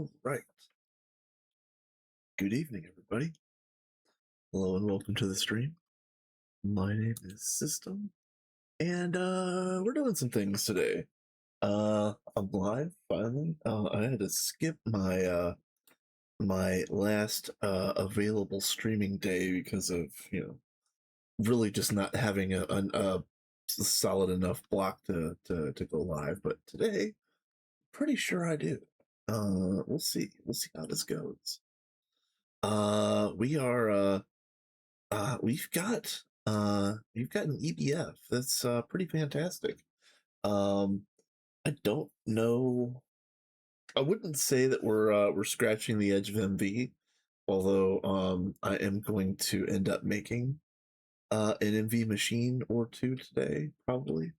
All right. Good evening, everybody. Hello and welcome to the stream. My name is System, and we're doing some things today. I'm live finally. I had to skip my last available streaming day because of really just not having a solid enough block to go live. But today, pretty sure I do. We'll see. We'll see how this goes. We are we've got an EBF that's pretty fantastic. I don't know. I wouldn't say that we're scratching the edge of MV, although I am going to end up making an MV machine or two today, probably.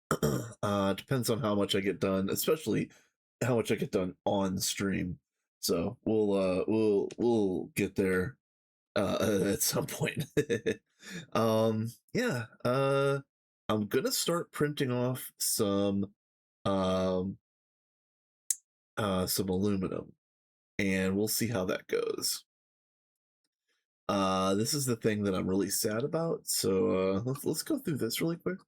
Depends on how much I get done, especially how much I get done on stream. So we'll get there at some point. Yeah, I'm gonna start printing off um some aluminum, and we'll see how that goes. This is the thing that I'm really sad about, so let's go through this really quick.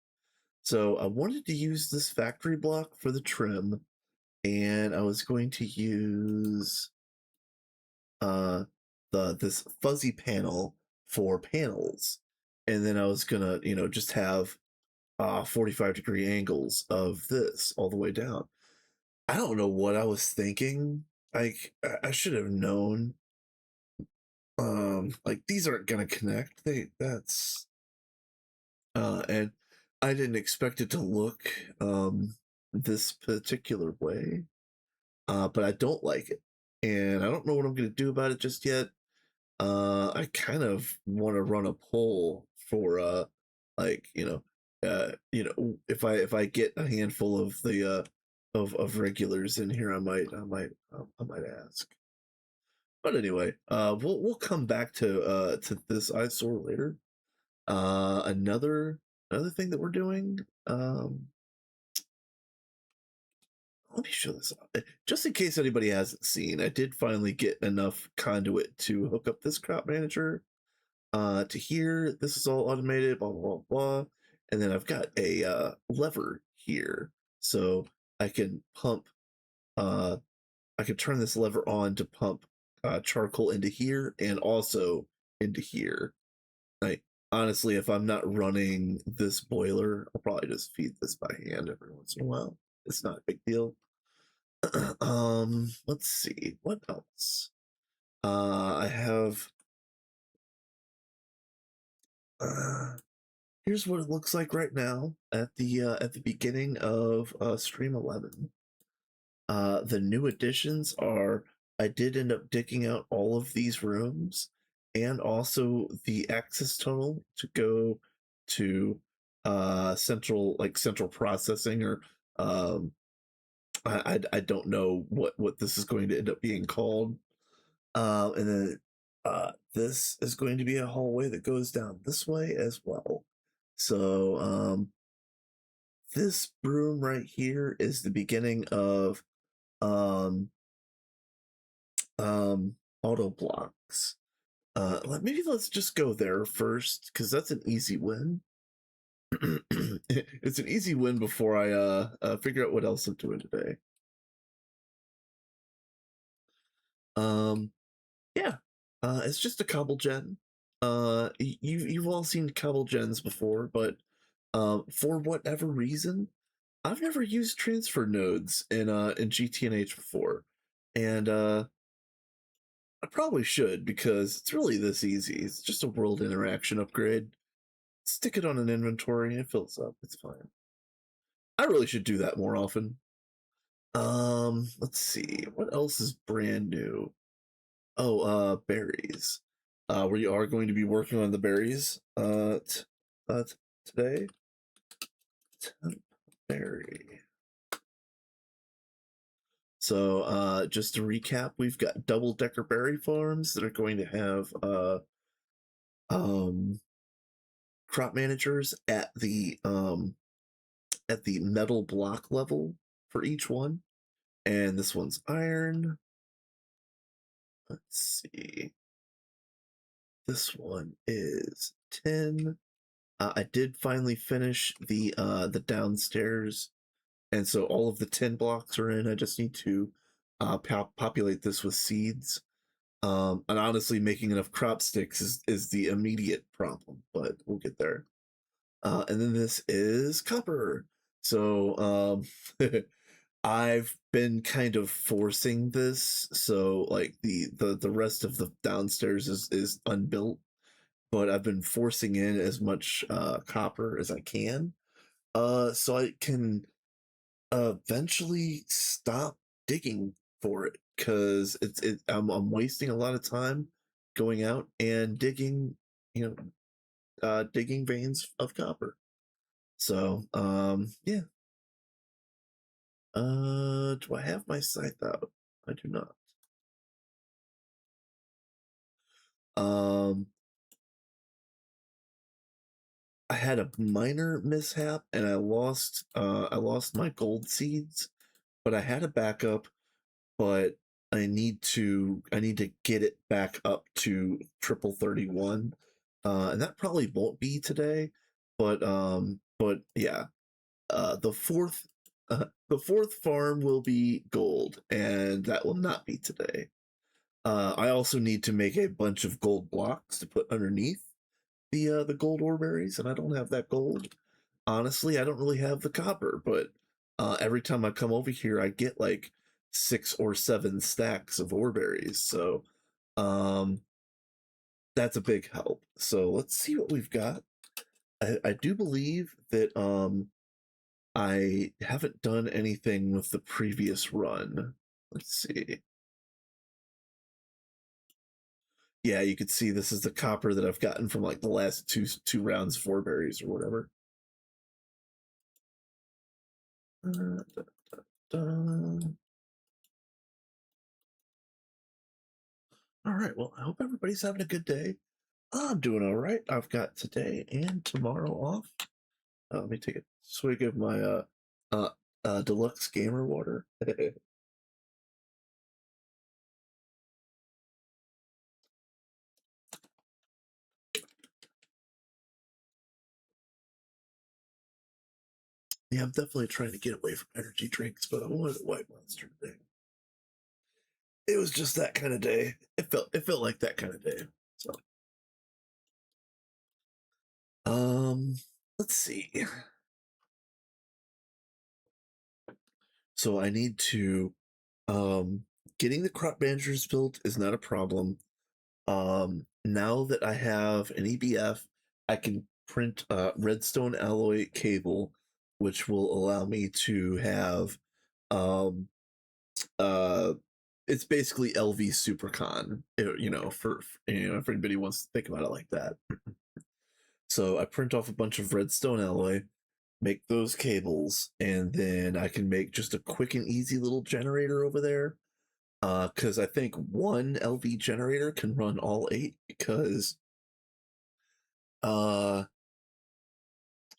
So I wanted to use this factory block for the trim, and I was going to use this fuzzy panel for panels, and then I was gonna just have 45-degree angles of this all the way down. I don't know what I was thinking. Like I should have known. Like these aren't gonna connect. That's and I didn't expect it to look this particular way. But I don't like it, and I don't know what I'm gonna do about it just yet. I kind of want to run a poll for like if I get a handful of the of regulars in here, I might ask. But anyway, we'll come back to this eyesore later. Another thing that we're doing. Let me show this off. Just in case anybody hasn't seen, I did finally get enough conduit to hook up this crop manager to here. This is all automated, blah, blah, blah. And then I've got a lever here. So I can pump, I can turn this lever on to pump charcoal into here and also into here. Like, honestly, if I'm not running this boiler, I'll probably just feed this by hand every once in a while. It's not a big deal. Let's see, what else? I have here's what it looks like right now at the beginning of stream 11. The new additions are I did end up digging out all of these rooms and also the access tunnel to go to central processing, or I don't know what this is going to end up being called. And then this is going to be a hallway that goes down this way as well. So this room right here is the beginning of um, auto blocks. Maybe let's just go there first, because that's an easy win. It's an easy win before I figure out what else I'm doing today. Yeah, it's just a cobble gen. You've all seen cobble gens before, but for whatever reason, I've never used transfer nodes in GTNH before, and I probably should, because it's really this easy. It's just a world interaction upgrade. Stick it on an inventory, it fills up. It's fine. I really should do that more often. Let's see, what else is brand new? Oh, berries. We are going to be working on the berries today. Temp berry. So just to recap, we've got double-decker berry farms that are going to have crop managers at the metal block level for each one. And this one's iron, Let's see. This one is 10. I did finally finish the downstairs, and so all of the 10 blocks are in. I just need to populate this with seeds. And honestly, making enough crop sticks is the immediate problem, but we'll get there. And then this is copper. So I've been kind of forcing this, so like the rest of the downstairs is unbuilt, but I've been forcing in as much copper as I can, so I can eventually stop digging for it, because I'm wasting a lot of time going out and digging, digging veins of copper. So yeah. Do I have my scythe out? I do not. Um, I had a minor mishap and I lost my gold seeds, but I had a backup, but I need to get it back up to triple 31. And that probably won't be today, but yeah. The fourth farm will be gold, and that will not be today. I also need to make a bunch of gold blocks to put underneath the gold ore berries, and I don't have that gold. Honestly, I don't really have the copper, but every time I come over here, I get like 6 or 7 stacks of ore berries, so um, that's a big help. So let's see what we've got. I do believe that I haven't done anything with the previous run. Let's see. Yeah, you could see this is the copper that I've gotten from like the last two rounds, 4 berries or whatever. Da, da, da. All right. Well, I hope everybody's having a good day. I'm doing all right. I've got today and tomorrow off. Let me take a swig of my uh, deluxe gamer water. Yeah, I'm definitely trying to get away from energy drinks, but I wanted a white monster today. It was just that kind of day. It felt like that kind of day. So um let's see. So I need to getting the crop managers built is not a problem. Now that I have an EBF, I can print redstone alloy cable, which will allow me to have um uh it's basically LV Supercon, for if anybody wants to think about it like that. So I print off a bunch of redstone alloy, make those cables, and then I can make just a quick and easy little generator over there. Because I think one LV generator can run all 8, because uh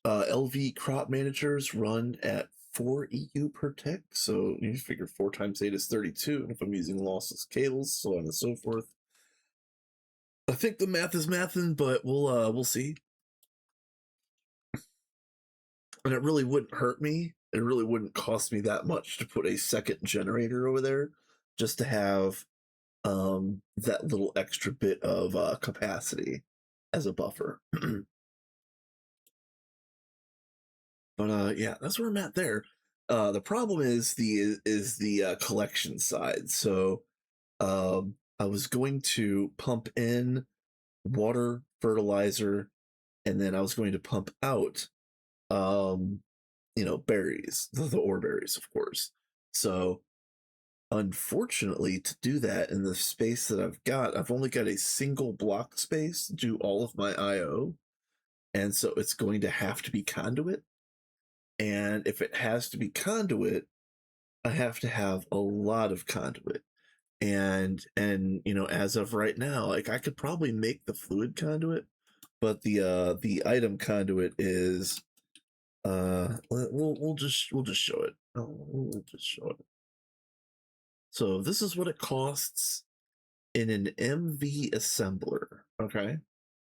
LV crop managers run at 4 EU per tick, so you figure 4 times 8 is 32, and if I'm using lossless cables, so on and so forth. I think the math is mathing, but we'll see. And it really wouldn't hurt me. It really wouldn't cost me that much to put a second generator over there, just to have that little extra bit of capacity as a buffer. But yeah, that's where I'm at there. The problem is the collection side. So I was going to pump in water, fertilizer, and then I was going to pump out um, berries, the ore berries, of course. So unfortunately, to do that in the space that I've only got a single block space to do all of my IO, and so it's going to have to be conduit. And if it has to be conduit, I have to have a lot of conduit. And as of right now, like I could probably make the fluid conduit, but the item conduit is we'll just show it. We'll just show it. So this is what it costs in an MV assembler. Okay.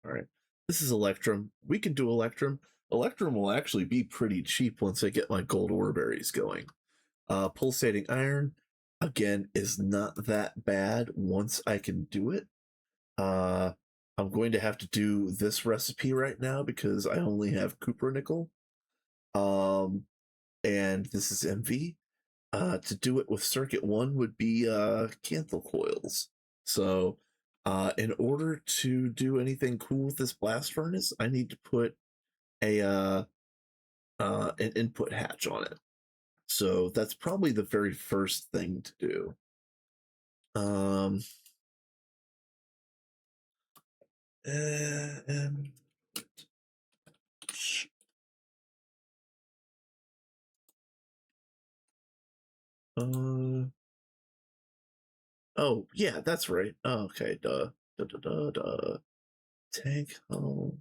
All right. This is Electrum. We can do Electrum. Electrum will actually be pretty cheap once I get my gold ore berries going. Pulsating iron, again, is not that bad once I can do it. I'm going to have to do this recipe right now because I only have copper nickel. And this is MV. To do it with circuit 1 would be canthal coils. So in order to do anything cool with this blast furnace, I need to put a an input hatch on it. So that's probably the very first thing to do. Um, um oh yeah, that's right. Oh, okay, duh. Duh, duh, duh, duh. Tank home.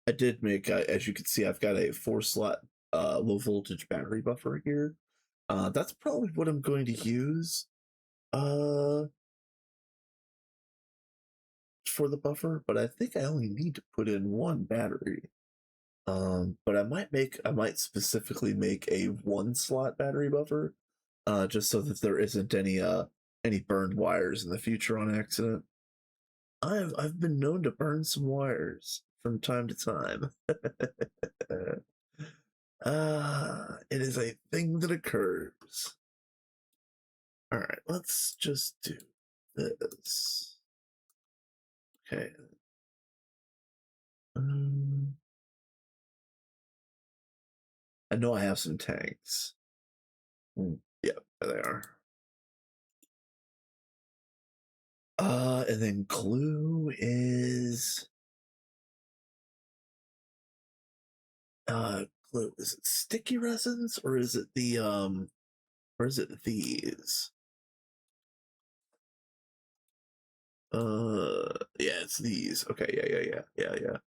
I did make, as you can see, I've got a 4-slot low voltage battery buffer here. That's probably what I'm going to use uh, for the buffer, but I think I only need to put in one battery. But I might specifically make a 1-slot battery buffer, just so that there isn't any burned wires in the future on accident. I've been known to burn some wires from time to time. It is a thing that occurs. All right, let's just do this. Okay. Um, I know I have some tanks. Yeah, there they are. And then glue is glue. Is it sticky resins or is it the or is it these? Yeah, it's these. Okay, yeah.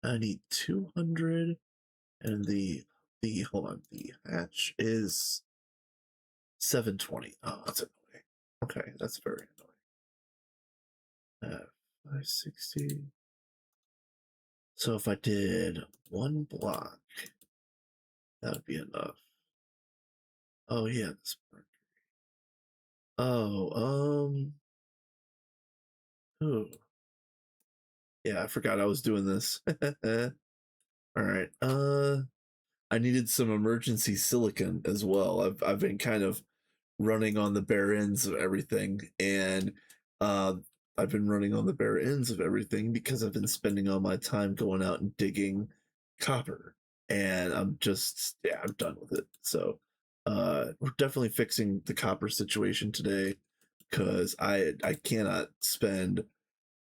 I need 200, and the hold on, the hatch is 720. Oh, that's annoying. Okay, that's very annoying. 560. So if I did one block, that would be enough. Oh yeah, this mercury. Oh, oh. Yeah, I forgot I was doing this. All right. I needed some emergency silicon as well. I've been kind of running on the bare ends of everything, and uh, I've been running on the bare ends of everything because I've been spending all my time going out and digging copper, and I'm done with it. So we're definitely fixing the copper situation today because I cannot spend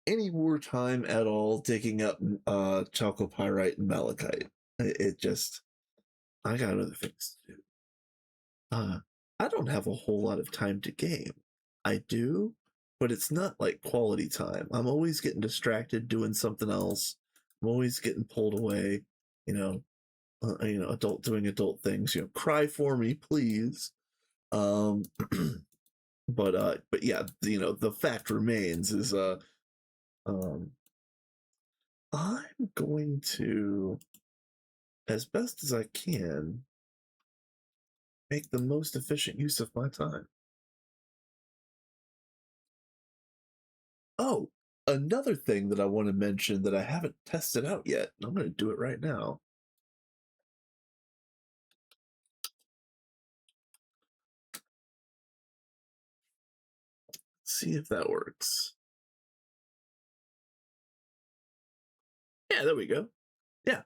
any more time at all digging up chalcopyrite and malachite. It just I got other things to do. I don't have a whole lot of time to game. I do, but it's not like quality time. I'm always getting distracted doing something else. I'm always getting pulled away. You know, doing adult things. Cry for me, please. Um, but yeah, the fact remains is um, I'm going to, as best as I can, make the most efficient use of my time. Oh, another thing that I want to mention that I haven't tested out yet, and I'm going to do it right now. See if that works. Yeah, there we go. Yeah.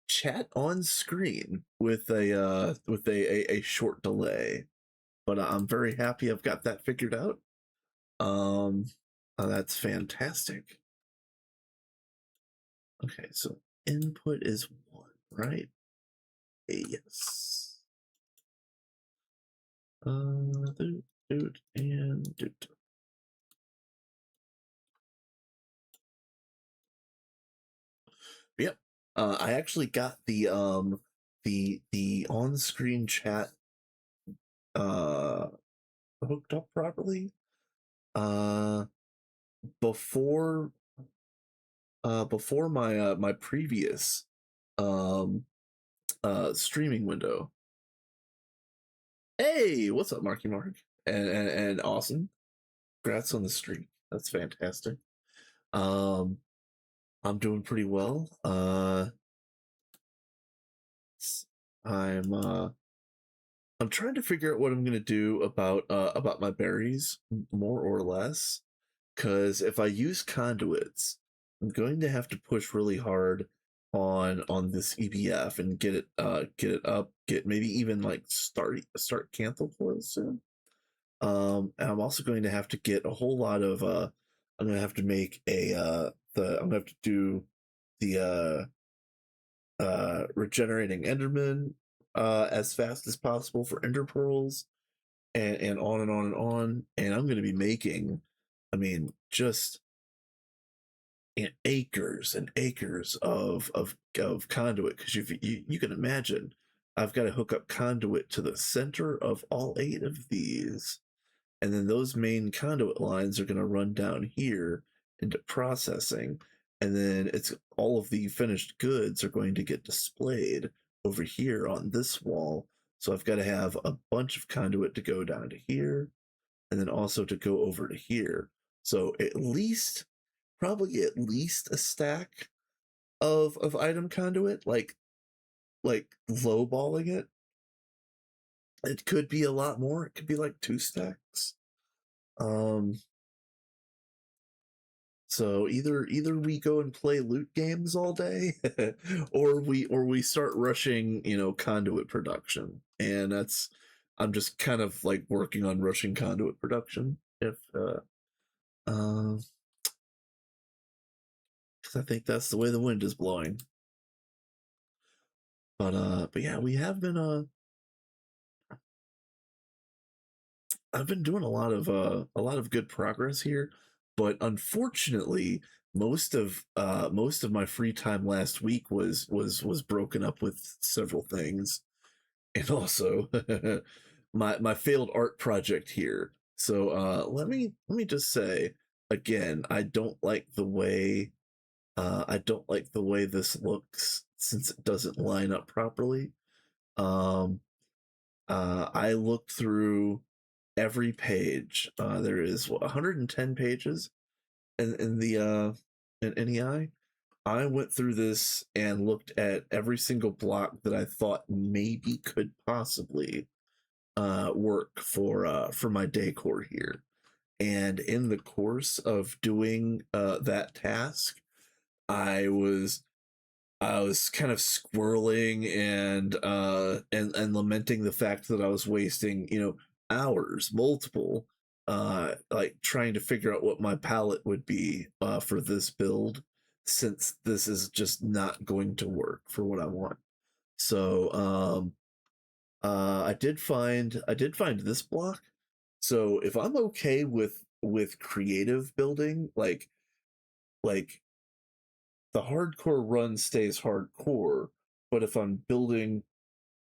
Chat on screen with a short delay. But I'm very happy I've got that figured out. Um that's fantastic. Okay, so input is 1, right? Yes. Doot, doot, and doot. Yep. I actually got the on-screen chat uh hooked up properly uh before before my previous um streaming window. Hey, what's up, Marky Mark? And awesome. Congrats on the streak. That's fantastic. Um I'm doing pretty well. I'm I'm trying to figure out what I'm gonna do about my berries, more or less. Because if I use conduits, I'm going to have to push really hard on this EBF and get it up, get maybe even like start Canthal coils soon. And I'm also going to have to get a whole lot of I'm gonna have to make a I'm gonna have to do the regenerating Enderman as fast as possible for Ender Pearls, and on and on and on. And I'm gonna be making, I mean, just acres and acres of conduit, because you can imagine I've got to hook up conduit to the center of all 8 of these, and then those main conduit lines are going to run down here into processing, and then it's all of the finished goods are going to get displayed over here on this wall. So I've got to have a bunch of conduit to go down to here, and then also to go over to here. So at least, probably at least a stack of item conduit, like lowballing it. It could be a lot more. It could be like 2 stacks. Um, so either we go and play loot games all day, or we start rushing, conduit production. And I'm just kind of like working on rushing conduit production. If uh, because I think that's the way the wind is blowing. But yeah, we have been I've been doing a lot of good progress here, but unfortunately, most of my free time last week was broken up with several things, and also my failed art project here. So let me just say again, I don't like the way this looks, since it doesn't line up properly. Um, I looked through every page. There is 110 pages in the in NEI. I went through this and looked at every single block that I thought maybe could possibly work for my decor here. And in the course of doing that task, I was I was kind of squirreling and lamenting the fact that I was wasting, hours, multiple, like trying to figure out what my palette would be for this build, since this is just not going to work for what I want. So I did find this block. So if I'm okay with creative building, like the hardcore run stays hardcore, but if I'm building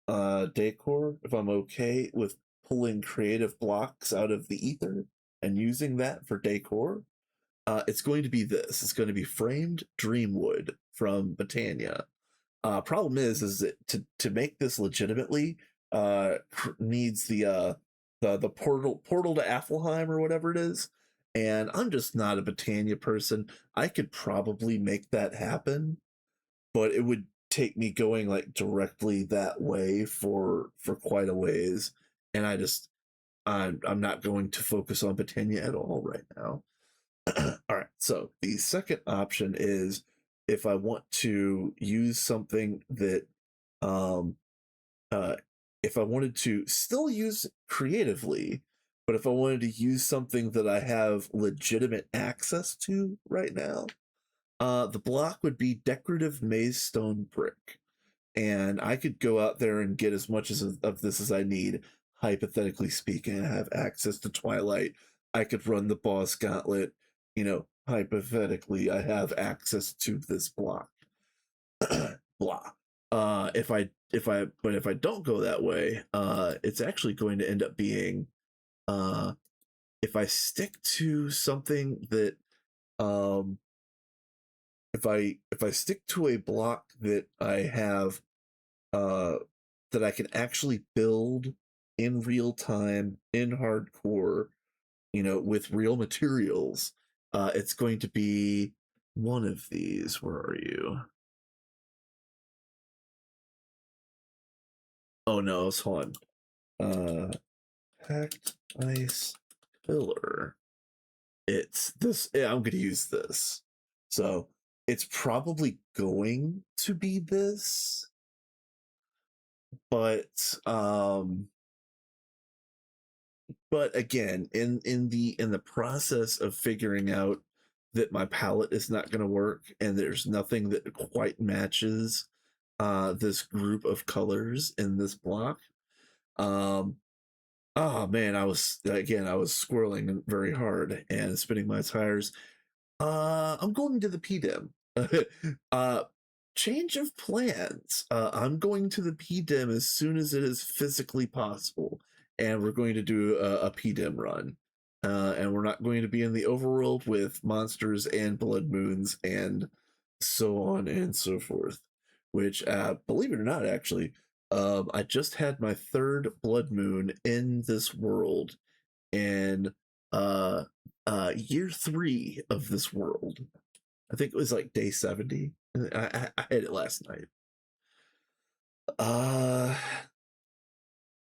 decor, if I'm okay with pulling creative blocks out of the ether and using that for decor, it's going to be this. It's going to be framed Dreamwood from Botania. Problem is that to make this legitimately, needs the portal to Affelheim or whatever it is, and I'm just not a Botania person. I could probably make that happen, but it would take me going like directly that way for quite a ways, and I'm not going to focus on Botania at all right now. All right, so the second option is, if I want to use something that um uh if I wanted to still use creatively, but if I wanted to use something that I have legitimate access to right now, the block would be decorative maze stone brick. And I could go out there and get as much of this as I need. Hypothetically speaking, I have access to Twilight. I could run the boss gauntlet. Hypothetically, I have access to this block. blah. If I don't go that way, it's actually going to end up being uh if I stick to something that um if I stick to a block that I have uh that I can actually build in real time in hardcore, with real materials, it's going to be one of these. Where are you? Oh no, hold on. Packed ice pillar. It's this. Yeah, I'm gonna use this. So it's probably going to be this, but but again, in the process of figuring out that my palette is not going to work and there's nothing that quite matches this group of colors in this block. um oh man, I was squirreling very hard and spinning my tires. I'm going to the PDIM. uh, Change of plans. I'm going to the PDIM as soon as it is physically possible, and we're going to do a PDIM run. And we're not going to be in the overworld with monsters and blood moons and so on and so forth. Which, believe it or not, actually, I just had my third blood moon in this world, and uh year 3 of this world. I think it was like day 70. I had it last night. uh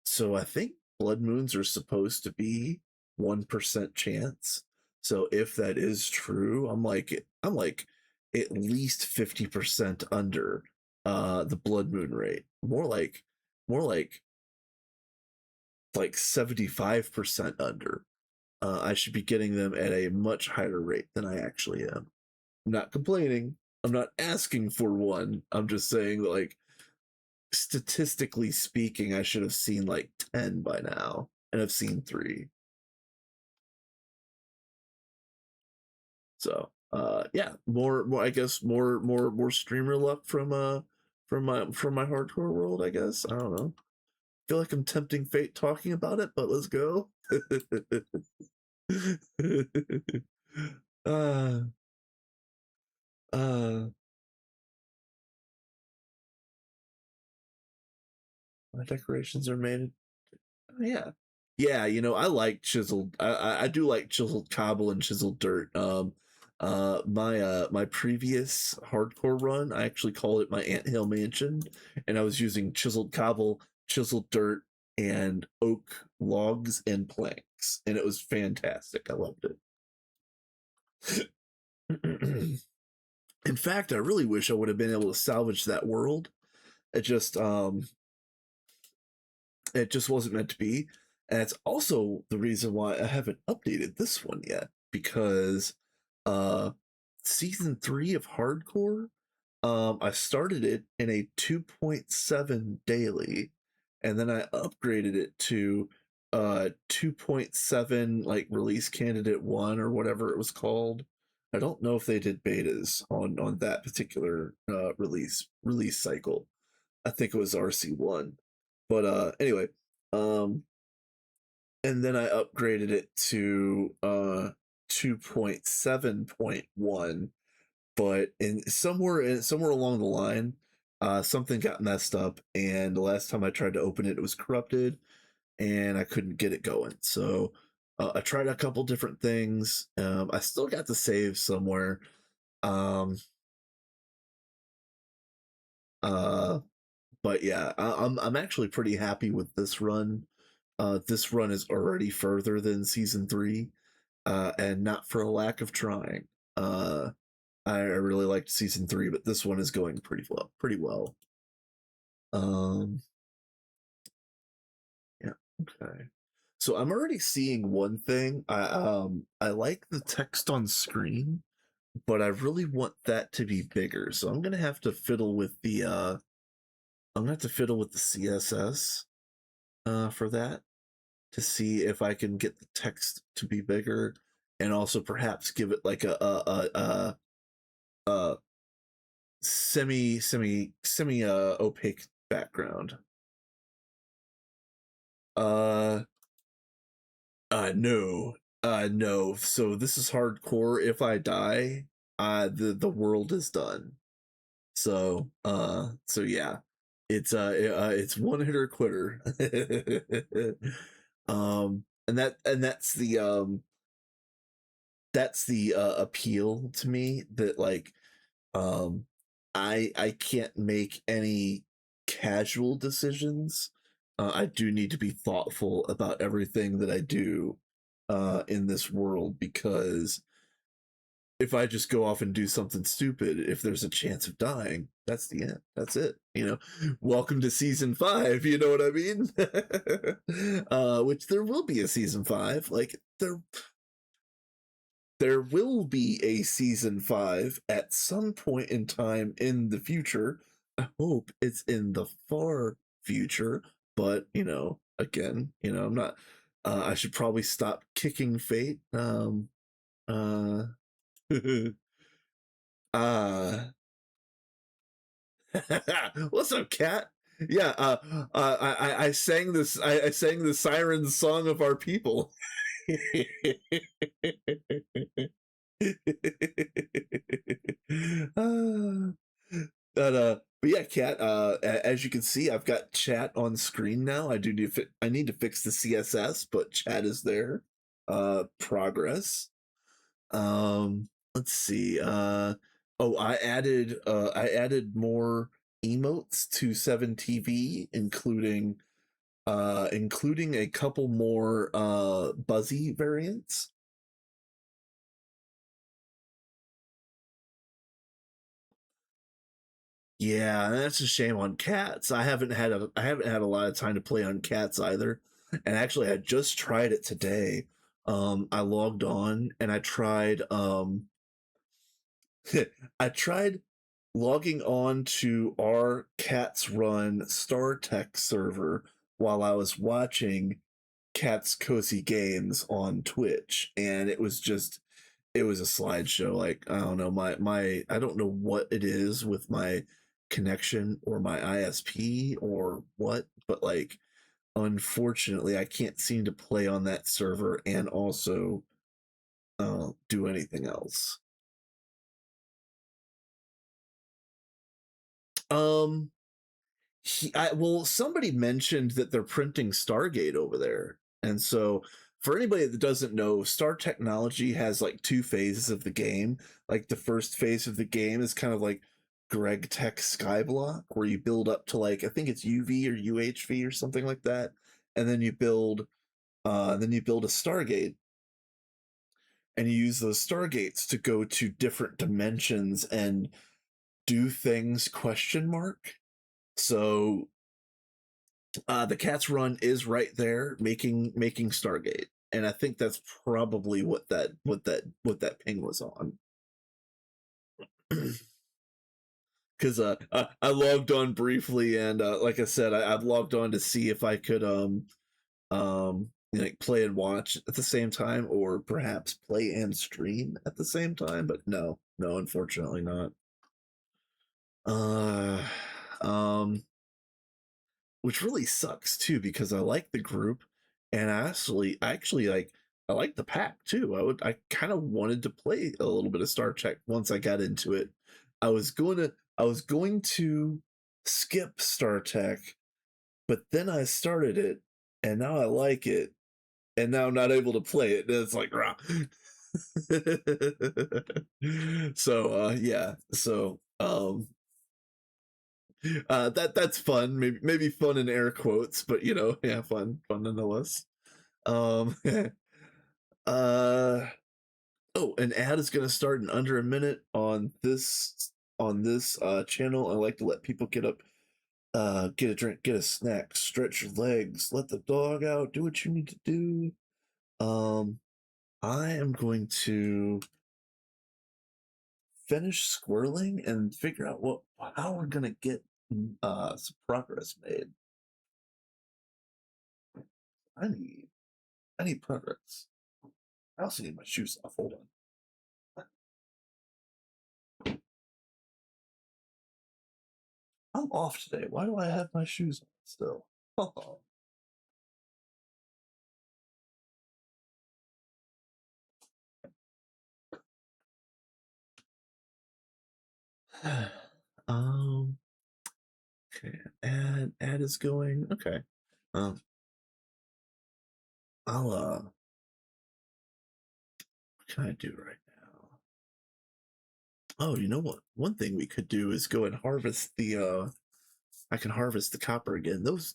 so I think blood moons are supposed to be 1% chance. So if that is true, I'm like at least 50% under the blood moon rate. More like 75% under. I should be getting them at a much higher rate than I actually am. I'm not complaining. I'm not asking for one. I'm just saying that, like, statistically speaking, I should have seen like 10 by now, and I've seen 3. So, yeah, more. I guess more streamer luck from my hardcore world. I guess I don't know. I feel like I'm tempting fate talking about it, but let's go. uh, uh, my decorations are made. Oh, yeah. Yeah, I like chiseled. I do like chiseled cobble and chiseled dirt. My previous hardcore run, I actually called it my anthill mansion, and I was using chiseled cobble, chiseled dirt, and oak logs and planks, and it was fantastic. I loved it. In fact, I really wish I would have been able to salvage that world. It just it just wasn't meant to be. And it's also the reason why I haven't updated this one yet, because uh season 3 of hardcore, I started it in a 2.7 daily, and then I upgraded it to 2.7 like release candidate 1 or whatever it was called. I don't know if they did betas on that particular release cycle. I think it was RC1. But anyway, um and then I upgraded it to 2.7.1, but somewhere along the line, something got messed up, and the last time I tried to open it, it was corrupted, and I couldn't get it going. So I tried a couple different things. I still got the save somewhere. Um, uh, but yeah, I'm actually pretty happy with this run. This run is already further than season 3, and not for a lack of trying. I really liked season 3, but this one is going pretty well. Pretty well. Um, yeah. Okay. So I'm already seeing one thing. I like the text on screen, but I really want that to be bigger. So I'm gonna have to fiddle with the CSS for that, to see if I can get the text to be bigger, and also perhaps give it like a semi opaque background. Uh no. No. So this is hardcore. If I die, the world is done. So yeah. It's one hitter quitter. And that's the appeal to me, that like um I can't make any casual decisions. I do need to be thoughtful about everything that I do in this world, because if I just go off and do something stupid, if there's a chance of dying, that's the end. That's it. Welcome to season 5. You know what I mean? Which there will be a season 5. Like there will be a season 5 at some point in time in the future. I hope it's in the far future, but again, I'm not. I should probably stop kicking fate. Uh, uh, What's up, cat? Yeah, I sang this. I sang the siren song of our people. uh, but yeah, cat. As you can see, I've got chat on screen now. I need to fix the CSS, but chat is there. Progress. Let's see. Oh, I added more emotes to 7TV, including a couple more Buzzy variants. Yeah, that's a shame on cats. I haven't had a lot of time to play on cats either. And actually I just tried it today. I logged on and I tried logging on to our Cats Run StarTech server while I was watching Cat's Cozy Games on Twitch, and it was a slideshow. Like, I don't know, my I don't know what it is with my connection or my ISP or what, but like unfortunately I can't seem to play on that server and also do anything else. Um well, somebody mentioned that they're printing Stargate over there. And so, for anybody that doesn't know, Star Technology has like two phases of the game. Like, the first phase of the game is kind of like Greg Tech Skyblock, where you build up to, like, I think it's UV or UHV or something like that. And then you build a Stargate, and you use those Stargates to go to different dimensions and do things, question mark. So the Cat's Run is right there, making Stargate, and I think that's probably what that ping was on. Because I logged on briefly, and like I said, I've logged on to see if I could like play and watch at the same time, or perhaps play and stream at the same time. But no, unfortunately not. Uh, um, which really sucks too, because I like the group, and I actually like, I like the pack too. I kind of wanted to play a little bit of Star Trek once I got into it. I was going to skip Star Trek, but then I started it, and now I like it, and now I'm not able to play it. And it's like, rah. So yeah. So that's fun. Maybe fun in air quotes, but yeah, fun nonetheless. Um, uh, oh, an ad is gonna start in under a minute on this channel. I like to let people get up, get a drink, get a snack, stretch your legs, let the dog out, do what you need to do. I am going to finish squirreling and figure out how we're gonna get some progress made. I need I need progress. I also need my shoes off. Hold on. I'm off today. Why do I have my shoes on still? um. Okay. Ad is going. Okay. Um. What can I do right now? Oh, you know what? One thing we could do is go and harvest the. I can harvest the copper again. Those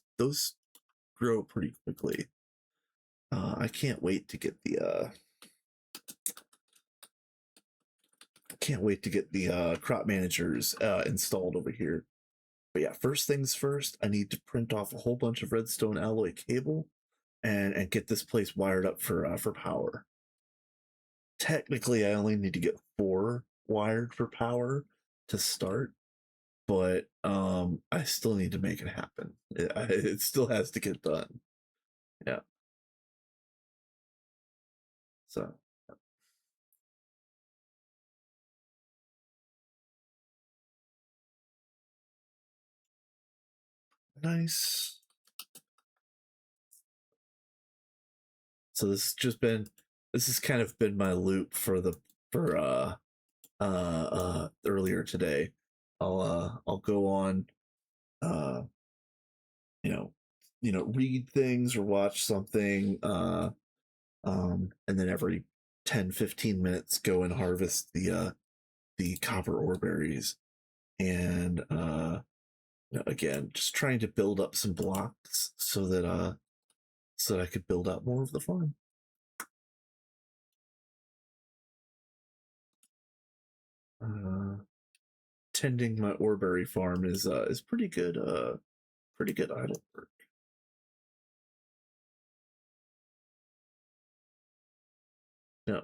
grow pretty quickly. I can't wait to get the. Can't wait to get the crop managers installed over here. But yeah, first things first, I need to print off a whole bunch of redstone alloy cable and get this place wired up for power. Technically, I only need to get 4 wired for power to start, but I still need to make it happen. It still has to get done. Yeah. So nice. So this has kind of been my loop for earlier today. I'll go on uh you know read things or watch something and then every 10-15 minutes go and harvest the copper ore berries and again just trying to build up some blocks so that I could build out more of the farm. uh Tending my oreberry farm is pretty good idle work.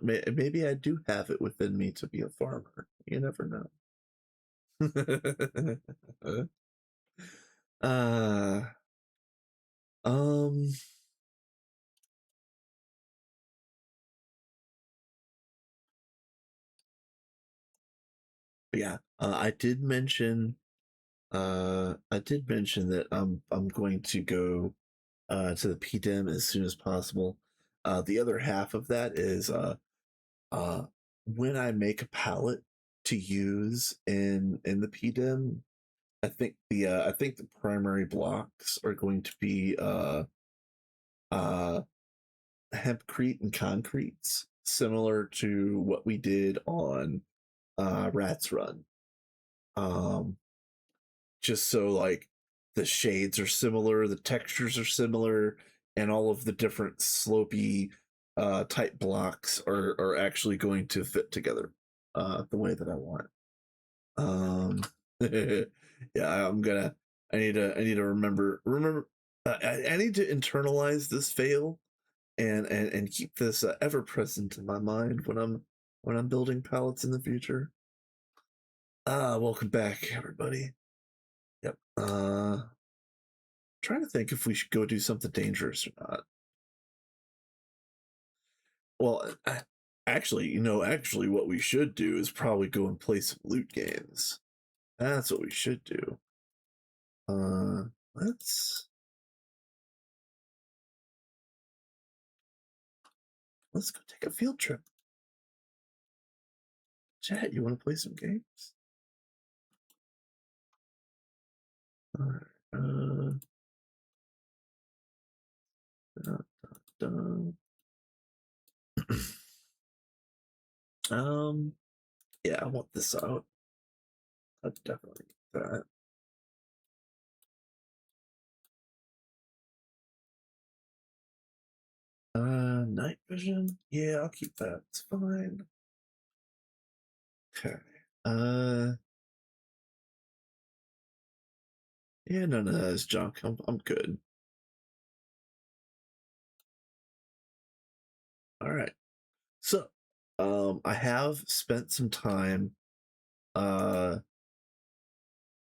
Maybe I do have it within me to be a farmer. You never know. uh, um, yeah. I did mention that I'm going to go to the PDEM as soon as possible. The other half of that is uh, when I make a palette to use in the PDEM. I think the primary blocks are going to be uh hempcrete and concretes, similar to what we did on Rats Run. Um, just so like the shades are similar, the textures are similar, and all of the different slopey type blocks are actually going to fit together the way that I want. Um, yeah, I need to remember. I need to internalize this fail and keep this ever present in my mind when I'm building palettes in the future. Welcome back, everybody. Yep. Trying to think if we should go do something dangerous or not. Well, actually, what we should do is probably go and play some loot games. That's what we should do. Uh, let's let's go take a field trip. Chat, you want to play some games? All right. Dun. Yeah, I want this out. I definitely need that. Night vision. Yeah, I'll keep that. It's fine. Okay. Uh, yeah, none of that is junk. I'm good. All right. So, I have spent some time. Uh,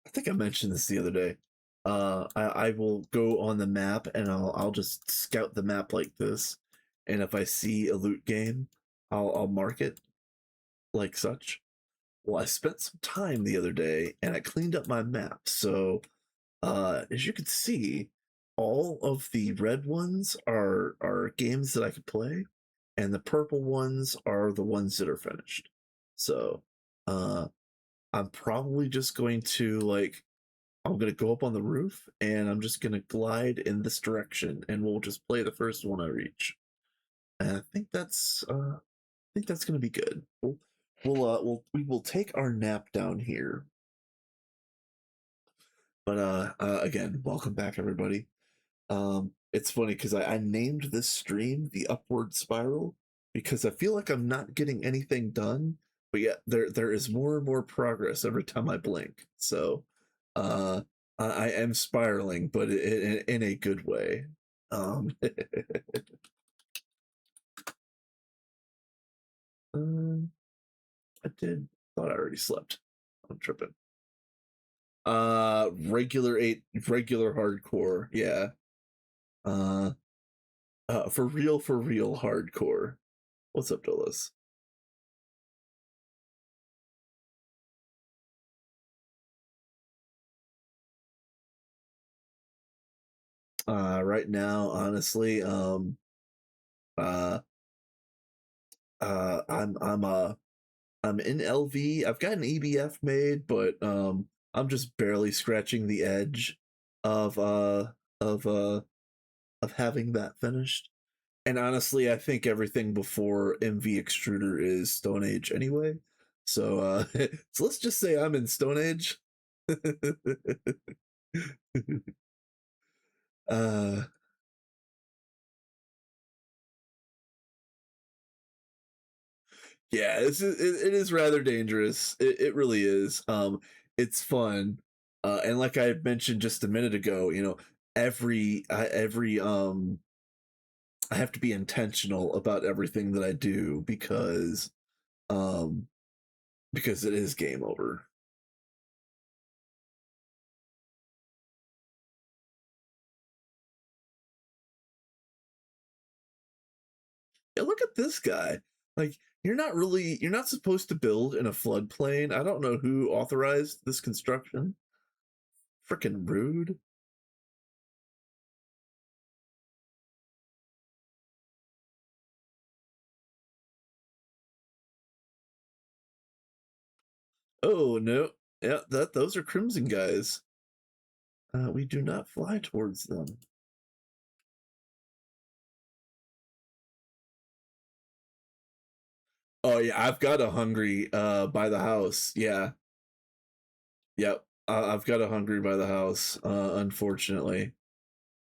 I think I mentioned this the other day. I will go on the map and I'll just scout the map like this, and if I see a loot game, I'll mark it like such. Well, I spent some time the other day and I cleaned up my map. So, as you can see, all of the red ones are games that I could play, and the purple ones are the ones that are finished. So, uh, I'm probably just going to I'm gonna go up on the roof and I'm just gonna glide in this direction, and we'll just play the first one I reach. And I think that's gonna be good. We will take our nap down here. But again, welcome back everybody. It's funny because I named this stream the Upward Spiral because I feel like I'm not getting anything done, but yet there is more and more progress every time I blink. So uh I am spiraling, but in a good way. I did thought I already slept. I'm tripping. Regular hardcore, yeah. Uh for real hardcore. What's up, Dolos? Right now, honestly, uh, I'm in LV. I've got an EBF made, but I'm just barely scratching the edge of of uh of having that finished. And honestly, I think everything before MV Extruder is Stone Age anyway. So so let's just say I'm in Stone Age. uh Yeah, it is rather dangerous. It really is. It's fun, and like I mentioned just a minute ago, you know, every I have to be intentional about everything that I do um because it is game over. Yeah, look at this guy. Like you're not supposed to build in a floodplain. I don't know who authorized this construction. Freaking rude. Oh no. Yeah, that those are Crimson guys. We do not fly towards them. Oh yeah, I've got a hungry by the house. Yeah. Yep. I've got a hungry by the house, unfortunately.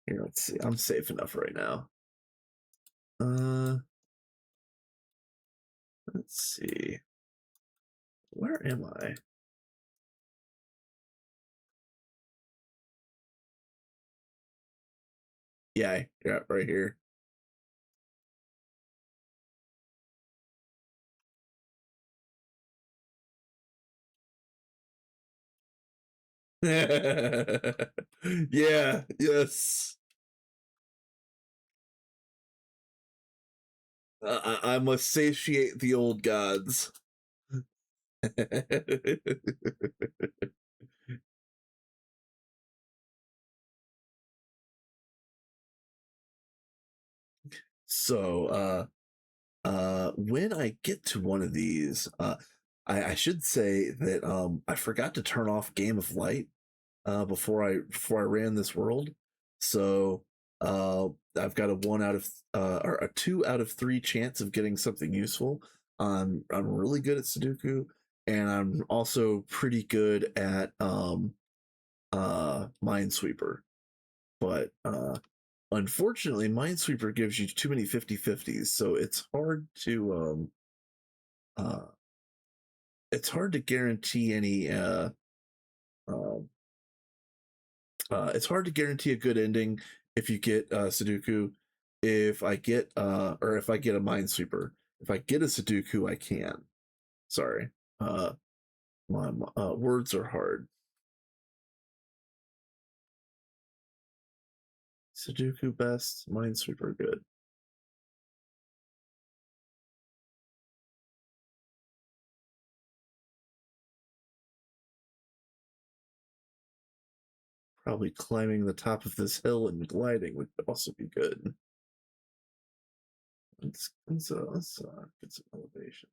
Here, let's see. I'm safe enough right now. Uh let's see. Where am I? Yeah, right here. Yeah, yes. I must satiate the old gods. So, when I get to one of these, I should say that I forgot to turn off Game of Light before I ran this world. So uh, I've got a one out of or a 2 out of 3 chance of getting something useful. I'm really good at Sudoku, and I'm also pretty good at Minesweeper. But unfortunately, Minesweeper gives you too many 50/50s, so uh, it's hard to guarantee any um, it's hard to guarantee a good ending if you get Sudoku. If I get or if I get a Minesweeper, if I get a Sudoku, I can. Sorry, uh, my words are hard. Sudoku best, Minesweeper good. Probably climbing the top of this hill and gliding would also be good. Let's get some elevation.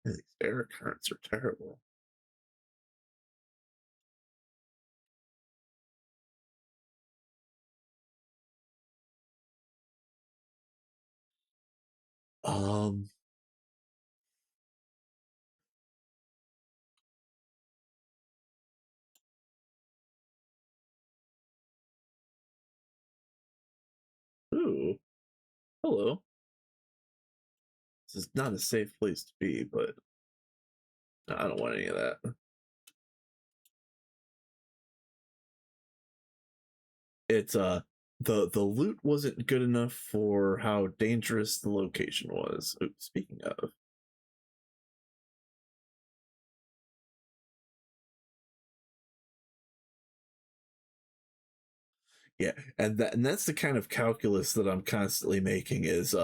These air currents are terrible. Um, ooh, hello. This is not a safe place to be, but I don't want any of that. It's the loot wasn't good enough for how dangerous the location was. Ooh, speaking of, yeah, and that's the kind of calculus that I'm constantly making is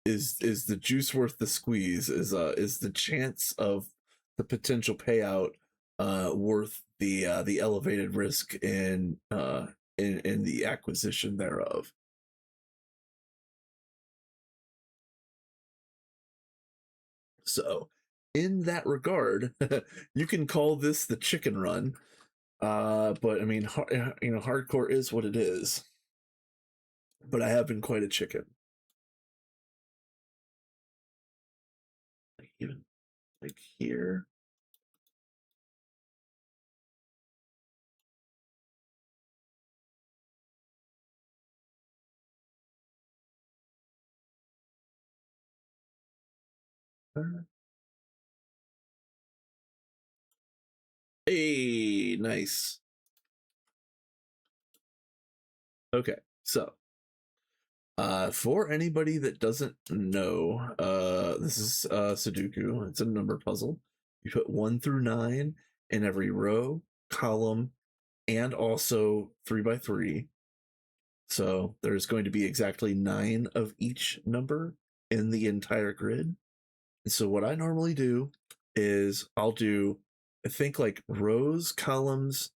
is the juice worth the squeeze? Is the chance of the potential payout worth the elevated risk in the acquisition thereof? So, in that regard, you can call this the chicken run. But I mean, hardcore is what it is. But I have been quite a chicken. Like even like here. Hey, nice. Okay, so for anybody that doesn't know, this is Sudoku. It's a number puzzle. You put 1 through 9 in every row, column, and also 3 by 3. So there's going to be exactly 9 of each number in the entire grid. So what I normally do is I'll do, I think, like rows, columns,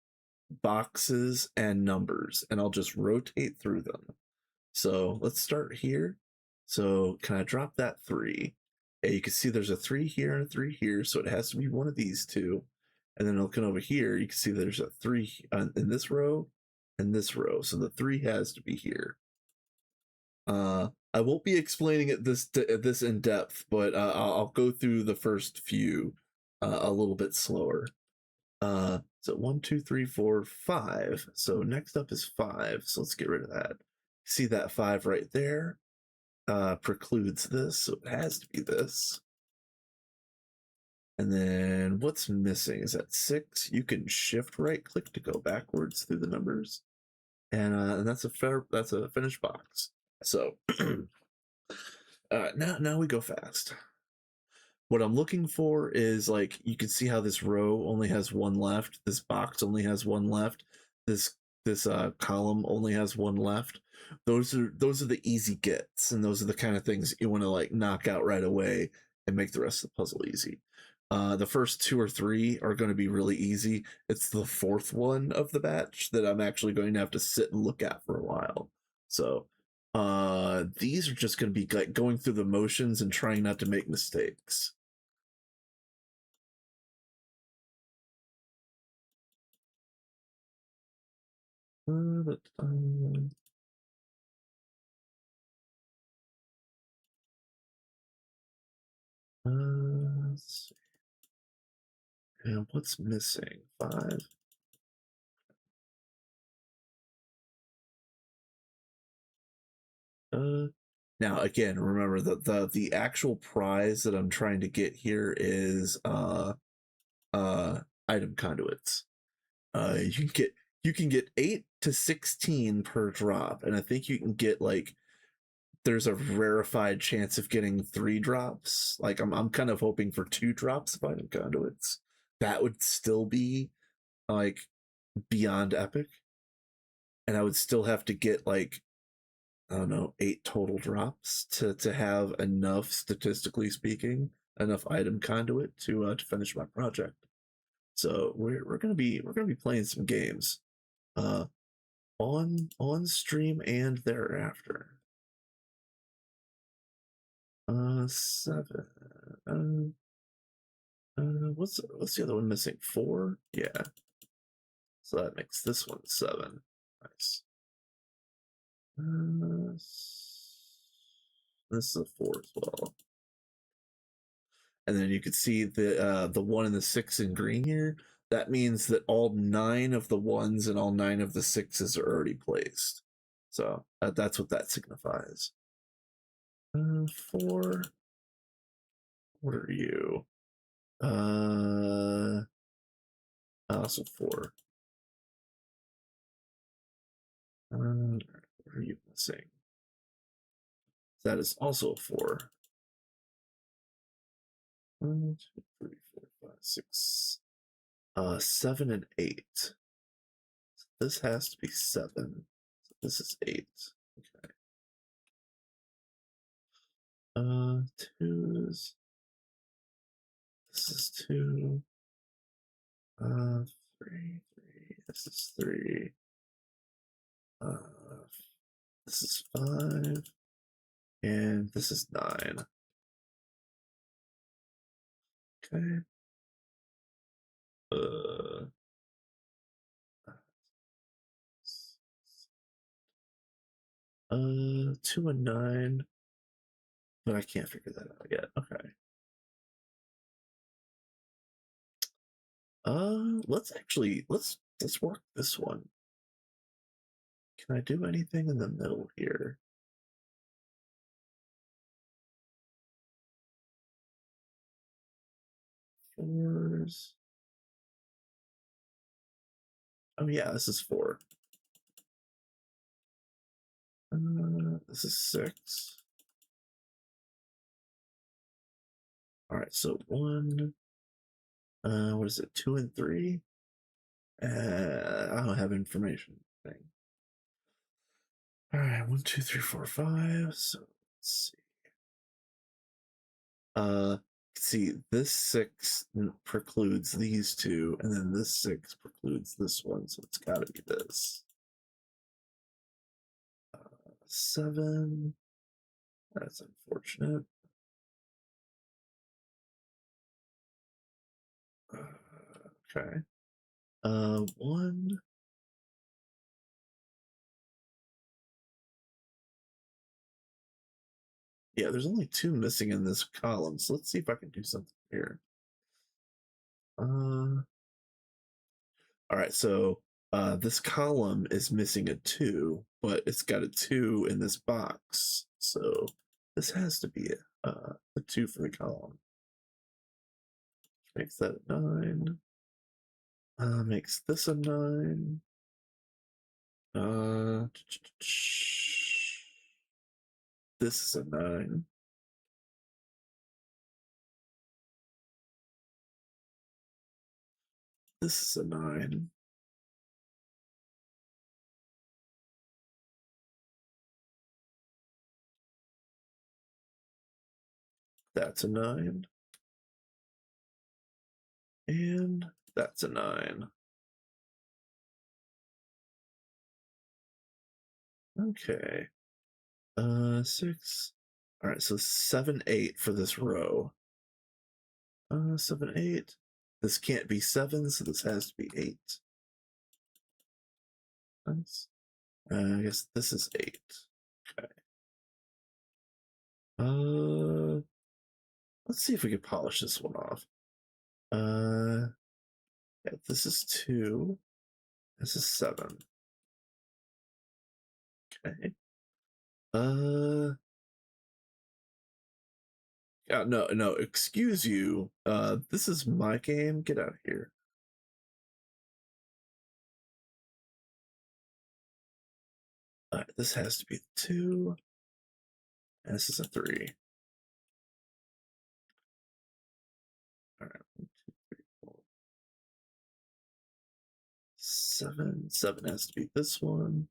boxes, and numbers, and I'll just rotate through them. So let's start here. So can I drop that 3? Yeah, you can see there's a 3 here and a 3 here, so it has to be one of these two. And then looking over here, you can see there's a 3 in this row and this row, so the 3 has to be here. I won't be explaining it this in depth, but I'll go through the first few a little bit slower. So 1, 2, 3, 4, 5. So next up is 5. So let's get rid of that. See that 5 right there? Precludes this, so it has to be this. And then what's missing is that 6. You can shift right click to go backwards through the numbers, and that's a finished box. So now we go fast. What I'm looking for is, like, you can see how this row only has 1 left, this box only has 1 left, this column only has 1 left. Those are the easy gets, and those are the kind of things you want to like knock out right away and make the rest of the puzzle easy. The first 2 or 3 are going to be really easy. It's the 4th one of the batch that I'm actually going to have to sit and look at for a while. So these are just going to be like going through the motions and trying not to make mistakes. Let's see. And what's missing? 5. Now again, remember that the actual prize that I'm trying to get here is item conduits. You can get 8 to 16 per drop, and I think you can get like there's a rarefied chance of getting 3 drops. Like I'm kind of hoping for 2 drops of item conduits. That would still be like beyond epic. And I would still have to get like, I don't know, 8 total drops to have enough, statistically speaking, enough item conduit to finish my project. So we're gonna be playing some games on stream and thereafter. 7. What's the other one missing? 4? Yeah. So that makes this one 7. Nice. This is a 4 as well. And then you can see the 1 and the 6 in green here. That means that all 9 of the 1s and all 9 of the 6s are already placed. So that's what that signifies. 4. What are you? Also 4. What are you missing? That is also a 4. 1, 2, 3, 4, 5, 6. 7 and 8. So this has to be 7. So this is 8. Okay. 2s. This is 2. 3, 3. This is 3. This is 5. And this is 9. Okay. 2 and 9. But I can't figure that out yet. Okay. Let's work this one. Can I do anything in the middle here? 4s. Oh yeah, this is 4. This is 6. All right, so 1. What is it? 2 and 3. I don't have information thing. All right, 1, 2, 3, 4, 5. So let's see. This 6 precludes these 2, and then this 6 precludes this one, so it's got to be this. 7. That's unfortunate. Okay. 1. Yeah, there's only 2 missing in this column, so let's see if I can do something here. All right, so this column is missing a 2, but it's got a 2 in this box, so this has to be a 2 for the column. Which makes that a 9. Makes this a 9. This is a 9. This is a 9. That's a 9. And that's a 9. Okay. 6. All right, so 7, 8 for this row. 7, 8. This can't be 7, so this has to be 8. Nice. I guess this is 8. Okay. Let's see if we can polish this one off. Yeah, this is 2. This is 7. Okay. Yeah, no, excuse you. This is my game. Get out of here. This has to be 2. And this is a 3. All right, 1, 2, 3, 4, 7. 7 has to be this one.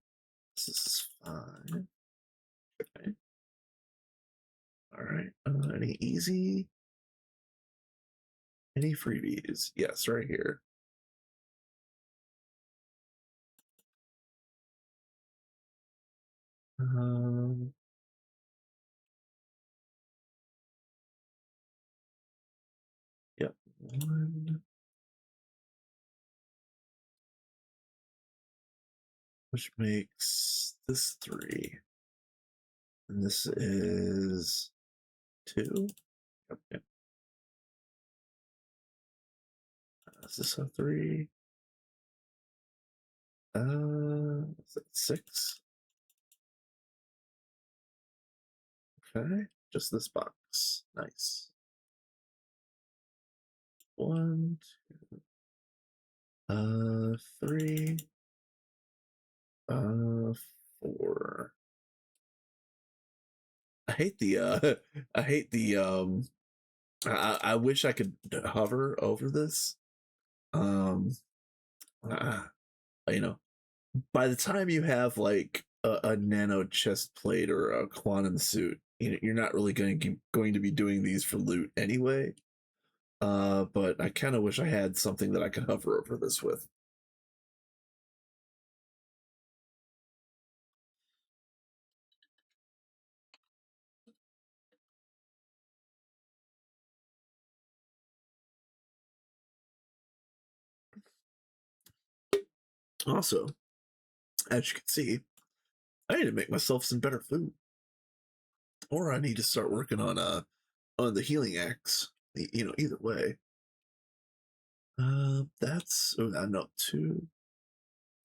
This is 5. Okay. All right. Any easy? Any freebies? Yes, right here. Yep. 1, which makes this 3. And this is 2. Yep, yep. Is this a 3? Is it 6? Okay, just this box. Nice. 1, 2, 3, 4. I hate the I hate the I wish I could hover over this. Uh, you know, by the time you have like a nano chest plate or a quantum suit, you know, you're not really going to be doing these for loot anyway. But I kind of wish I had something that I could hover over this with. Also, as you can see, I need to make myself some better food, or I need to start working on the healing axe. You know, either way. That's no 2.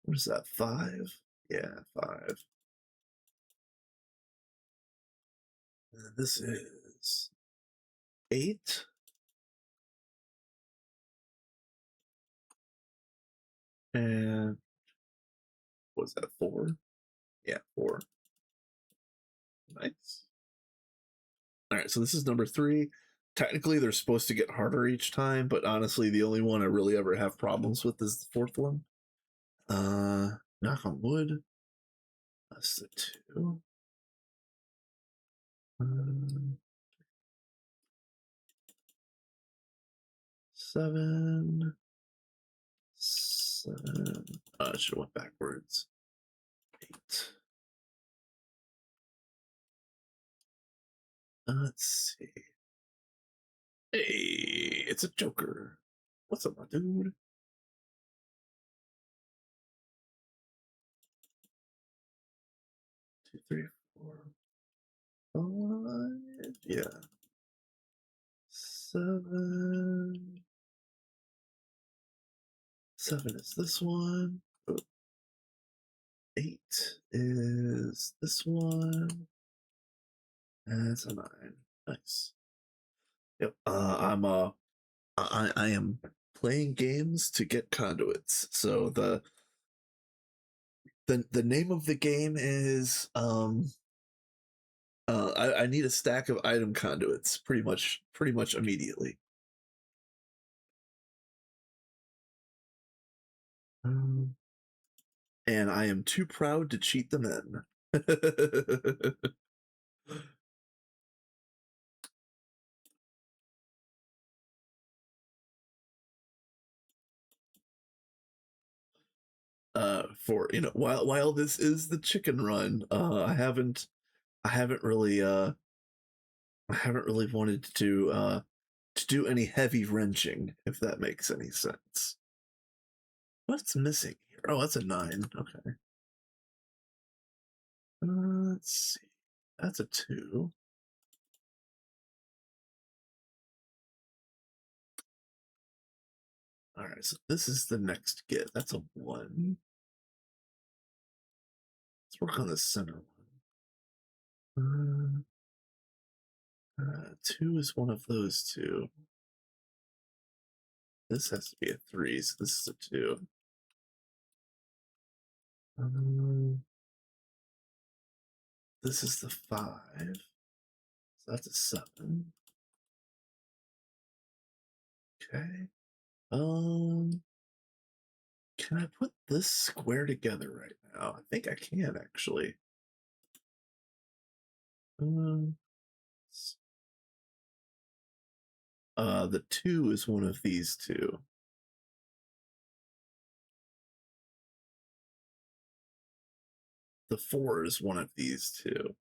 What is that? 5? Yeah, 5. And this is 8. And was that 4? Yeah, 4. Nice. All right, so this is number 3. Technically, they're supposed to get harder each time, but honestly, the only one I really ever have problems with is the 4th one. Knock on wood. That's the 2. 7. 7. I should have went backwards. 8. Let's see. Hey, it's a Joker. What's up, my dude? 2, 3, 4, 5. Yeah. 7. 7 is this one. Oh. 8 is this one. That's a 9. Nice. Yep. I am playing games to get conduits. So the name of the game is I need a stack of item conduits pretty much immediately. And I am too proud to cheat them in. For you know, while this is the chicken run, I haven't really wanted to do any heavy wrenching, if that makes any sense. What's missing here? Oh, that's a 9. Okay. Let's see. That's a 2. All right, so this is the next get. That's a 1. Let's work on the center one. 2 is one of those 2. This has to be a 3, so this is a 2. This is the 5. that's a 7. Okay. Um, can I put this square together right now? I think I can actually. Um, the 2 is one of these two. The 4 is one of these two.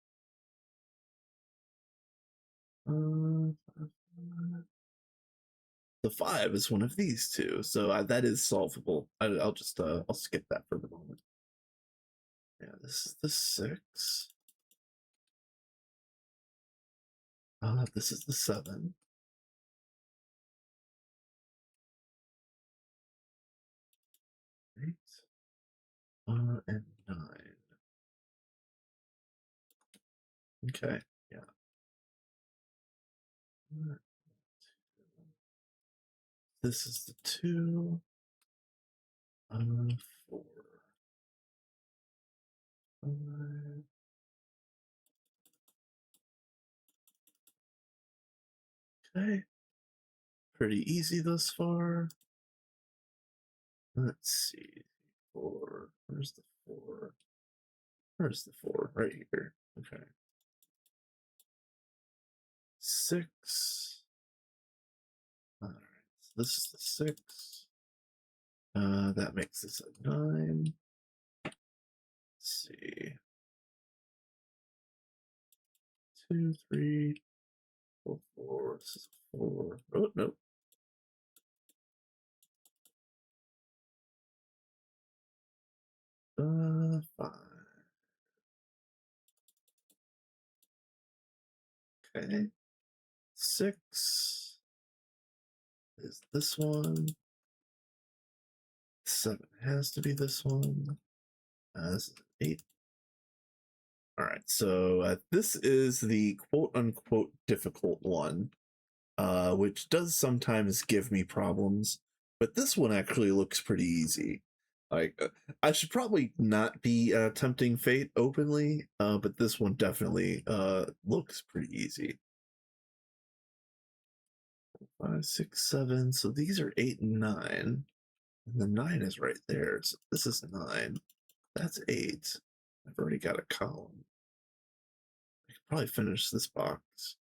The 5 is one of these two, so that is solvable. I'll just I'll skip that for the moment. Yeah, this is the 6. This is the 7. 8. And 9. Okay, yeah. This is the 2. 4. 5. Okay. Pretty easy thus far. Let's see. 4. Where's the 4? Where's the 4? Right here. Okay. 6. Alright, so this is the 6. That makes this a 9. Let's see. 2, 3, 4, 4. This is a 4. Oh, no. Uh, 5. Okay. 6 is this one. 7 has to be this one. This is 8. All right, so this is the quote unquote difficult one, which does sometimes give me problems, but this one actually looks pretty easy. Like, I should probably not be tempting fate openly, but this one definitely looks pretty easy. 5, 6, 7. So these are 8 and 9. And the 9 is right there. So this is 9. That's 8. I've already got a column. I could probably finish this box.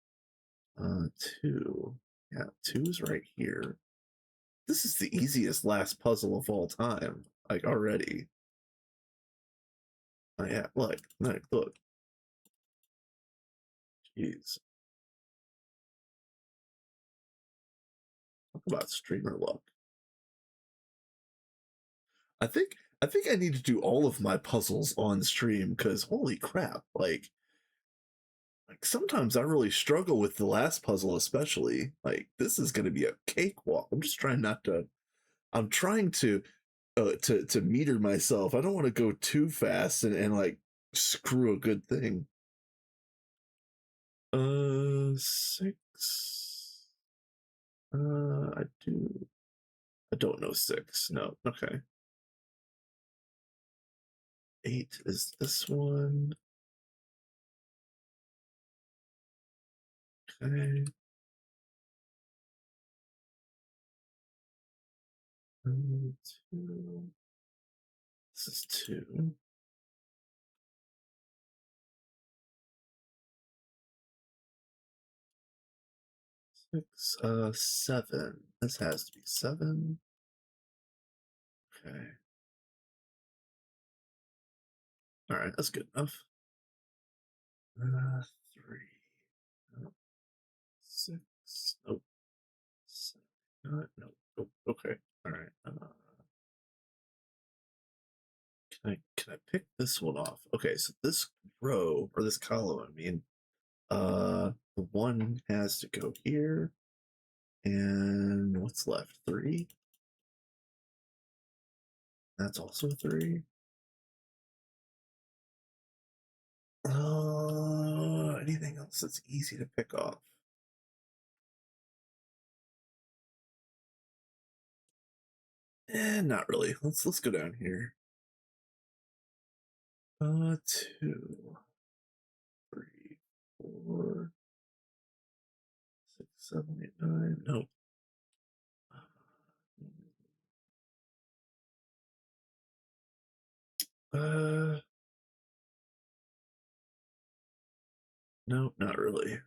2. Yeah, 2 is right here. This is the easiest last puzzle of all time. Like, already. Oh, yeah, look. Look. Jeez. Talk about streamer luck. I think I need to do all of my puzzles on stream, because holy crap, like sometimes I really struggle with the last puzzle, especially. Like, this is gonna be a cakewalk. I'm just trying not to. I'm trying to meter myself. I don't want to go too fast and like screw a good thing. 6. I do. I don't know 6. No. Okay. 8 is this one. Okay. 2. This is 2. 6. 7. This has to be 7. Okay. All right, that's good enough. 3. Nope. 6. Nope. 7. Nope. Nope. Okay. All right. Can I pick this one off? Okay, so this row, or this column, I mean, the 1 has to go here, and what's left? 3. That's also 3. Anything else that's easy to pick off? Not really. Let's go down here. 2, 3, 4. 789. Nope. Nope, not really.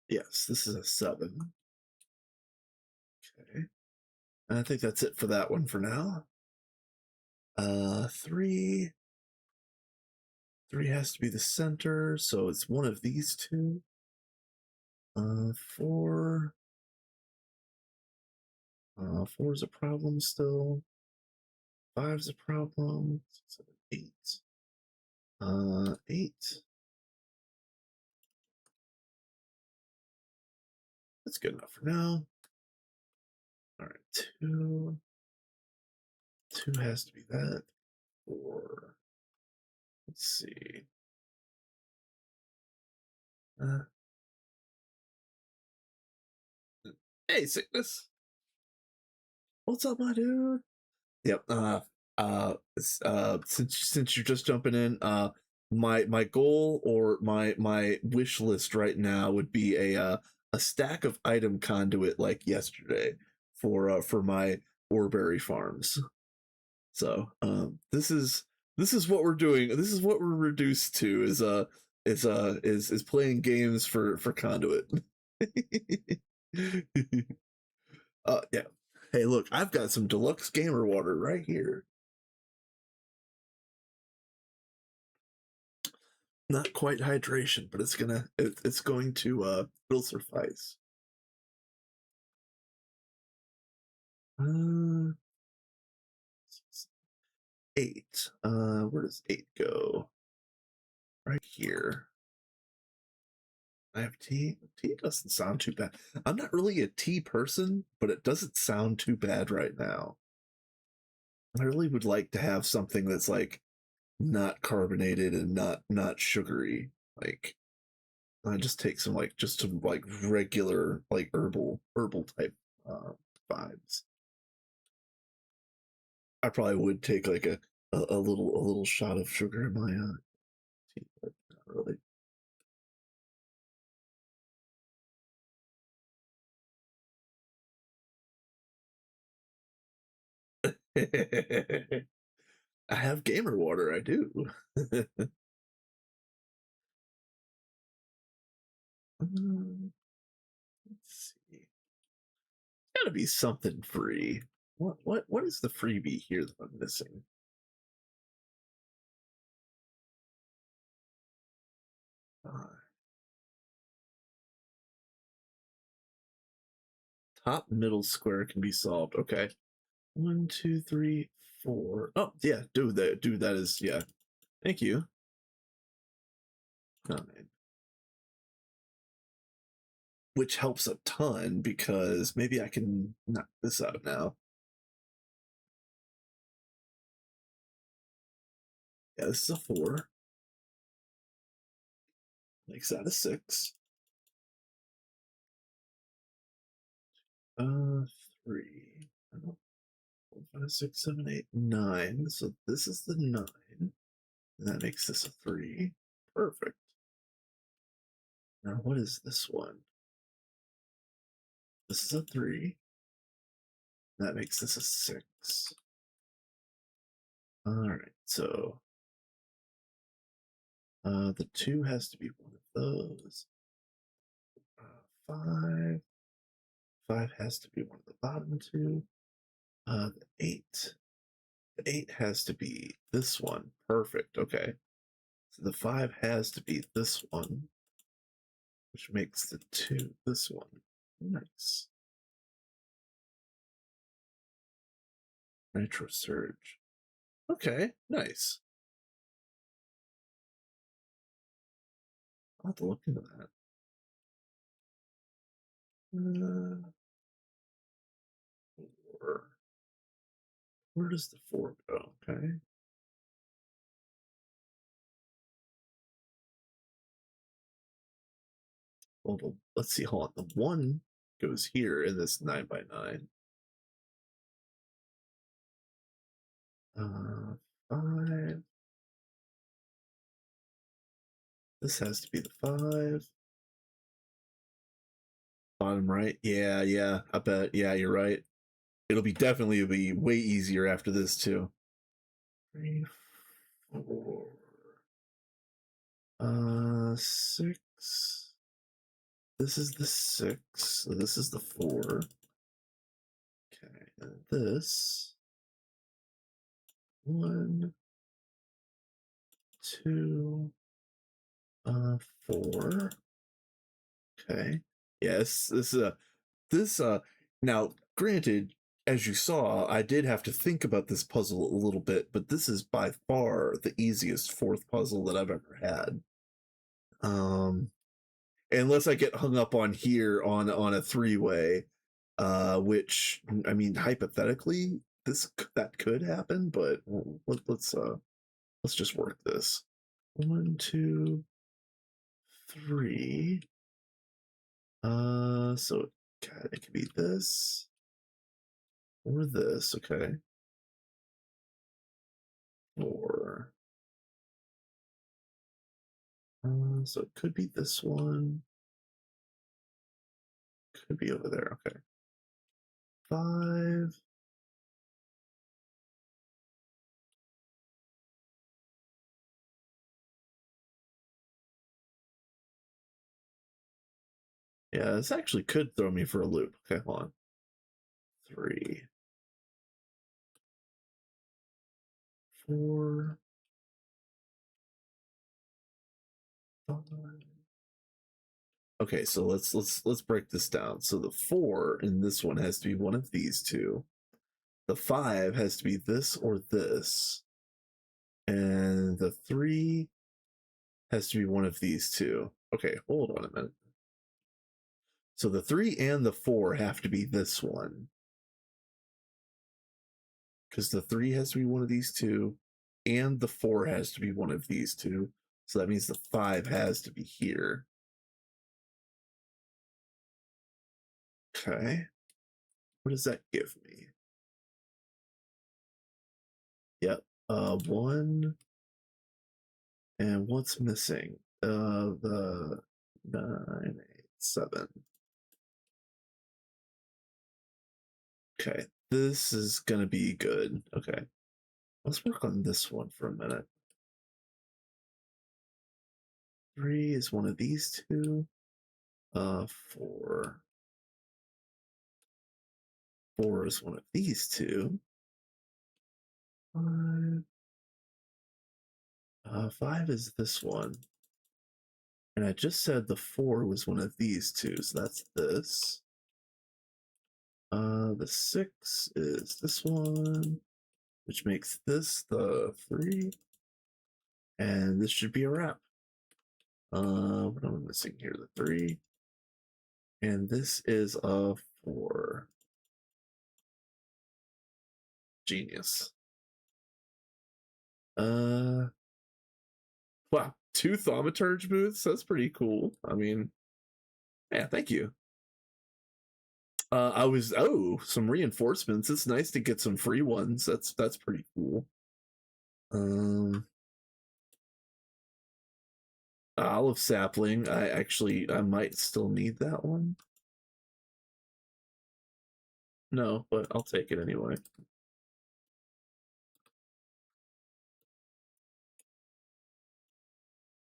Yes, this is a 7. Okay. I think that's it for that one for now. 3. 3 has to be the center, so it's one of these two. 4. 4 is a problem still. 5 is a problem. 6, 7, 8. 8. That's good enough for now. All right, 2. 2 has to be that. 4. Let's see. Hey, Sickness. What's up, my dude? Yep. Since you're just jumping in, my goal or my wish list right now would be a stack of item conduit like yesterday for my Orberry farms. So this is what we're doing. This is what we're reduced to is playing games for conduit. Yeah. Hey, look, I've got some deluxe gamer water right here. Not quite hydration, but it's going to it'll suffice. 8. Where does 8 go? Right here. I have tea. Tea doesn't sound too bad. I'm not really a tea person, but it doesn't sound too bad right now. I really would like to have something that's like not carbonated and not sugary. Like I just take some like just some like regular like herbal type vibes. I probably would take like a little shot of sugar in my tea, but not really. I have gamer water. I do. Let's see. Gotta be something free. What is the freebie here that I'm missing? Top middle square can be solved. Okay. 1, 2, 3, 4. Oh yeah, dude. That is yeah. Thank you. 9. Which helps a ton because maybe I can knock this out now. Yeah, this is a 4. Makes that a 6. 3. 4, 5, 6, 7, 8, 9. So this is the 9. And that makes this a 3. Perfect. Now what is this one? This is a 3. That makes this a 6. Alright, so the 2 has to be one of those. 5. 5 has to be one of the bottom 2. The 8. The 8 has to be this one. Perfect. Okay. So the 5 has to be this one, which makes the 2 this one. Nice. Nitro Surge. Okay, nice. I'll have to look into that. Four. Where does the 4 go? Okay. Well, let's see. Hold on. The 1 goes here in this 9x9. 5. This has to be the 5. Bottom right. Yeah. I bet. Yeah, you're right. It'll definitely be way easier after this too. 3, 4. 6. This is the 6. So this is the 4. Okay, and this 1, 2, 4. Okay. Yes, this now granted, as you saw, I did have to think about this puzzle a little bit, but this is by far the easiest fourth puzzle that I've ever had. Unless I get hung up on here on a three-way, which I mean hypothetically that could happen, but let's just work this. 1, 2, 3. So God, it could be this or this. Okay. 4. So it could be this one. Could be over there. Okay. 5. Yeah, this actually could throw me for a loop. Okay, hold on. 3, 4, 5. Okay, so let's break this down. So the 4 in this one has to be one of these two. The 5 has to be this or this. And the 3 has to be one of these two. Okay, hold on a minute. So the 3 and the 4 have to be this one. Because the 3 has to be one of these two, and the 4 has to be one of these two. So that means the 5 has to be here. Okay. What does that give me? Yep. 1. And what's missing? The 9, 8, 7. Okay. This is going to be good. Okay. Let's work on this one for a minute. 3 is one of these two. 4. 4 is one of these two. 5. 5 is this one. And I just said the 4 was one of these two, so that's this. The 6 is this one, which makes this the 3. And this should be a wrap. What am I missing here? The 3. And this is a 4. Genius. Wow, 2 thaumaturge booths? That's pretty cool. I mean, yeah, thank you. Some reinforcements. It's nice to get some free ones. That's pretty cool. Olive sapling. I might still need that one. No, but I'll take it anyway.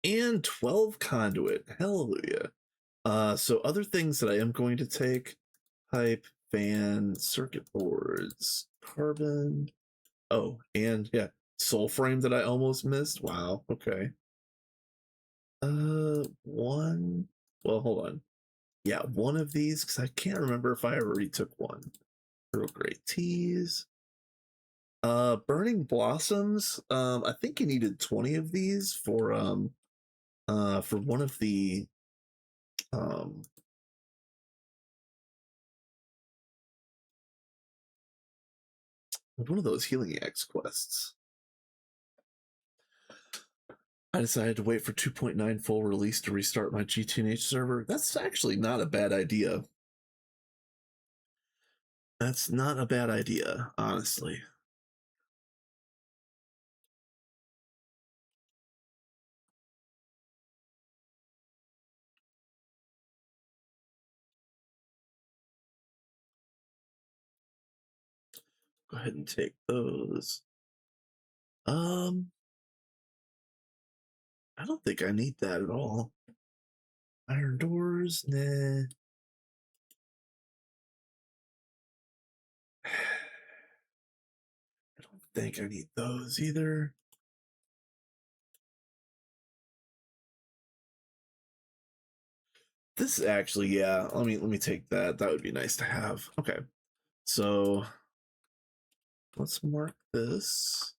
And 12 conduit. Hallelujah. So other things that I am going to take: pipe, fan, circuit boards, carbon. Oh, and yeah, soul frame that I almost missed. Wow. Okay. One. Well, hold on. Yeah, one of these, because I can't remember if I already took one. Earl Grey teas. Burning blossoms. I think you needed 20 of these for one of the um one of those healing axe quests. I decided to wait for 2.9 full release to restart my GTNH server. That's actually not a bad idea. That's not a bad idea, honestly. Go ahead and take those. I don't think I need that at all. Iron doors, nah. I don't think I need those either. This actually, yeah. Let me take that. That would be nice to have. Okay, so let's mark this.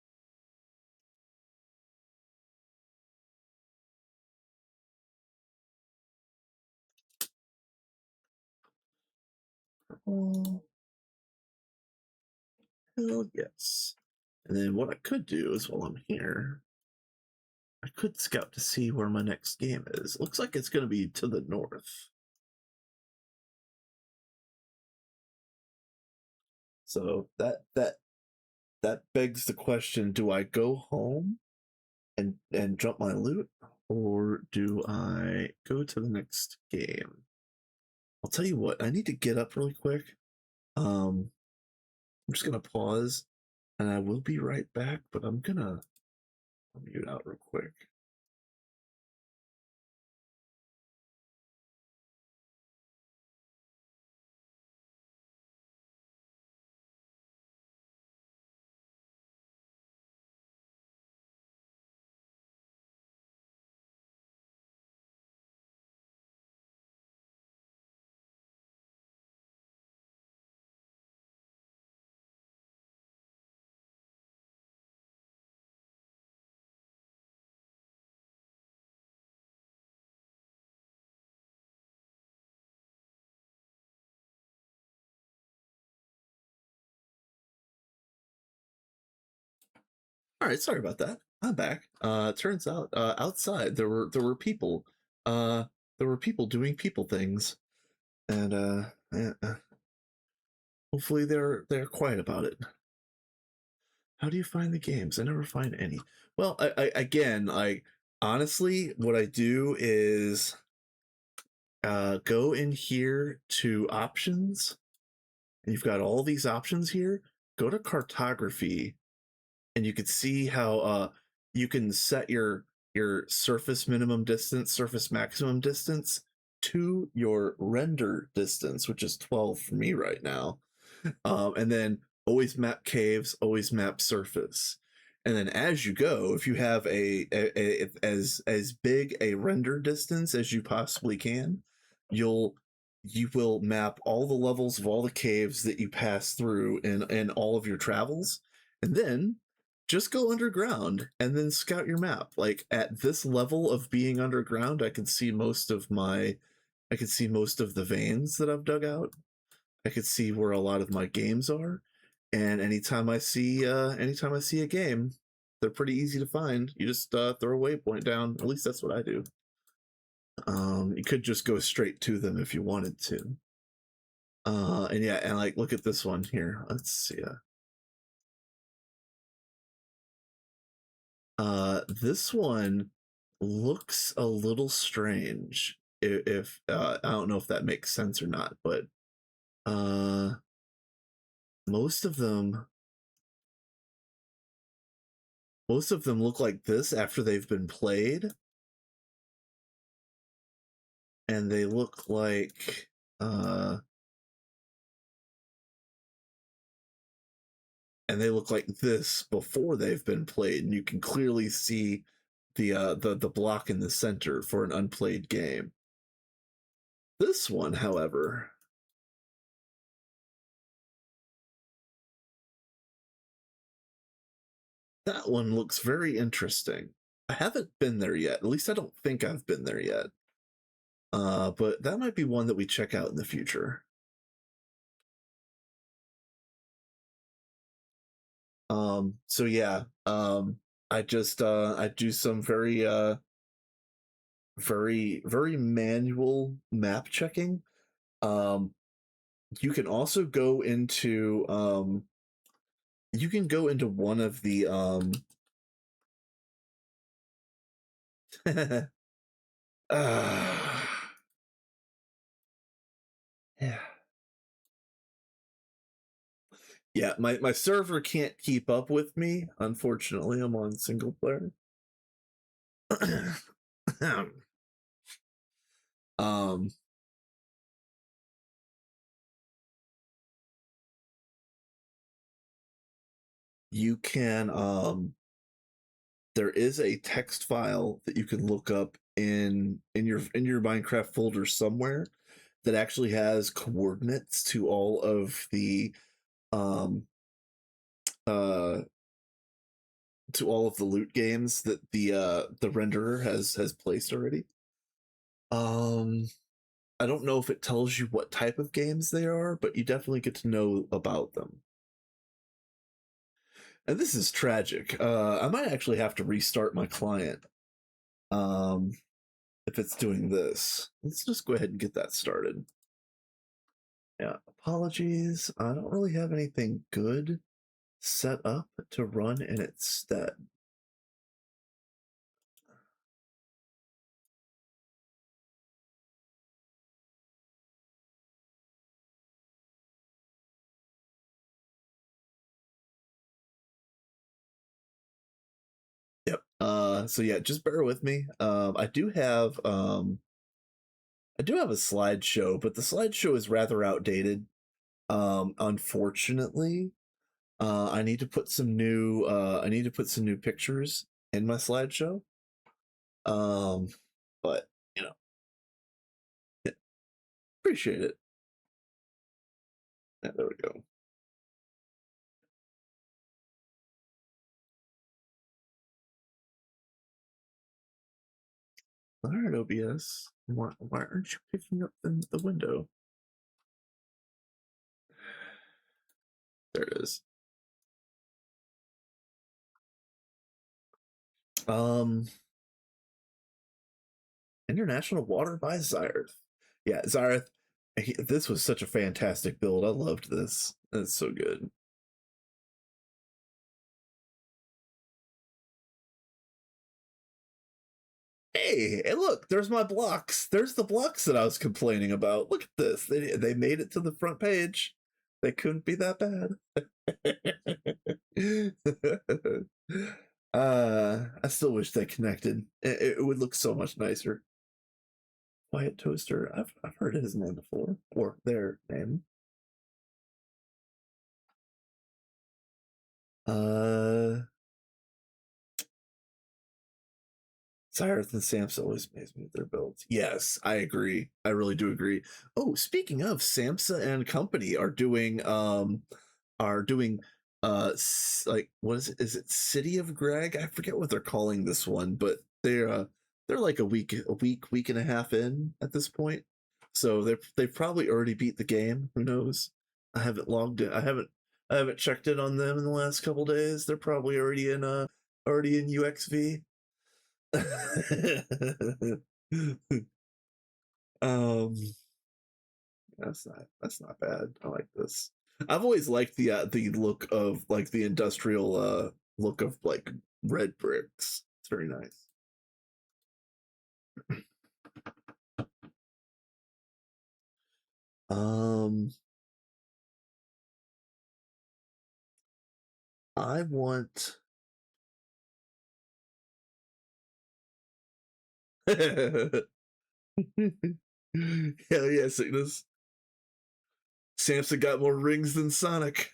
Oh, hell yes. And then what I could do is while I'm here, I could scout to see where my next game is. Looks like it's going to be to the north. So that begs the question: do I go home and drop my loot, or do I go to the next game? I'll tell you what. I need to get up really quick. I'm just gonna pause, and I will be right back. But I'm gonna mute out real quick. All right, sorry about that. I'm back. Turns out outside there were people. Uh, there were people doing people things, and hopefully they're quiet about it. How do you find the games? I never find any. Well, I honestly, what I do is go in here to options, and you've got all these options here. Go to cartography, and you can see how you can set your surface minimum distance, surface maximum distance to your render distance, which is 12 for me right now. And then always map caves, always map surface. And then as you go, if you have as big a render distance as you possibly can, you will map all the levels of all the caves that you pass through in all of your travels, and then just go underground and then scout your map. Like at this level of being underground, I can see most of the veins that I've dug out. I could see where a lot of my games are, and anytime I see a game, they're pretty easy to find. You just throw a waypoint down. At least that's what I do. You could just go straight to them if you wanted to. And yeah, and like look at this one here. Let's see. This one looks a little strange. If I don't know if that makes sense or not, but uh, most of them look like this after they've been played, and they look like this before they've been played, and you can clearly see the block in the center for an unplayed game. This one, however, that one looks very interesting. I haven't been there yet. At least I don't think I've been there yet. But that might be one that we check out in the future. So yeah, I do some very manual map checking. Um, you can also go into you can go into one of the uh, yeah. Yeah, my server can't keep up with me. Unfortunately, I'm on single player. um you can there is a text file that you can look up in your Minecraft folder somewhere that actually has coordinates to all of um uh the loot games that the renderer has placed already. Um I don't know if it tells you what type of games they are, but you definitely get to know about them. And this is tragic. I might actually have to restart my client um, if it's doing this. Let's just go ahead and get that started. Yeah, apologies. I don't really have anything good set up to run in its stead. Yep. So yeah, just bear with me. I do have a slideshow, but the slideshow is rather outdated. Unfortunately, I need to put some new pictures in my slideshow. Um, but you know, yeah, appreciate it. Yeah, there we go. All right, OBS. Why aren't you picking up the window? There it is. Um, International Water by Zyreth. Yeah, Zyreth. This was such a fantastic build. I loved this. It's so good. Hey, look, there's my blocks. There's the blocks that I was complaining about. Look at this. They made it to the front page. They couldn't be that bad. I still wish they connected. It would look so much nicer. Quiet Toaster. I've heard his name before, or their name. Uh, Cyrus and Samsa always amaze me with their builds. Yes, I agree. I really do agree. Oh, speaking of, Samsa and company are doing like what is it? Is it City of Greg? I forget what they're calling this one, but they're like week and a half in at this point. So they've probably already beat the game. Who knows? I haven't logged in. I haven't checked in on them in the last couple days. They're probably already in UXV. um that's not bad. I like this. I've always liked the look of like the industrial look of like red bricks. It's very nice. um I want hell yeah, Cygnus. Samson got more rings than Sonic.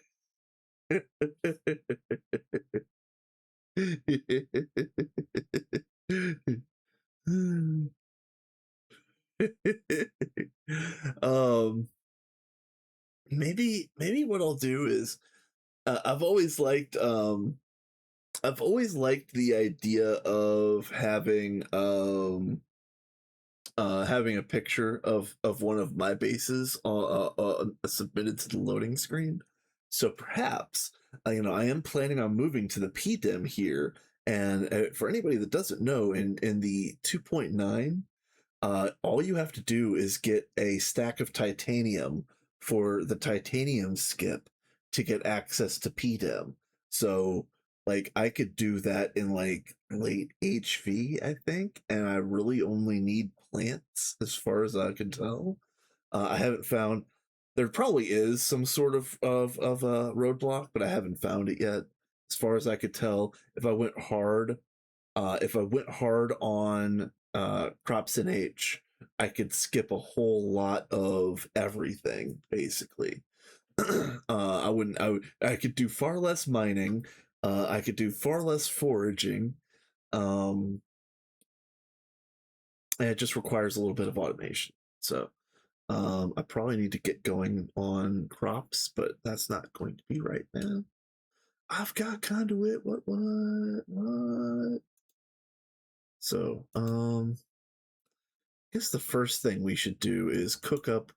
um maybe what I'll do is I've always liked the idea of having a picture of one of my bases submitted to the loading screen. So perhaps I am planning on moving to the PDIM here, And for anybody that doesn't know, in the 2.9, all you have to do is get a stack of titanium for the titanium skip to get access to PDEM. So, like, I could do that in like late HV, I think, and I really only need plants as far as I can tell. I haven't found. There probably is some sort of a roadblock, but I haven't found it yet. As far as I could tell, if I went hard on crops in H, I could skip a whole lot of everything basically. I wouldn't. I could do far less mining. I could do far less foraging. Um, and it just requires a little bit of automation. So I probably need to get going on crops, but that's not going to be right now. I've got conduit. What? So I guess the first thing we should do is start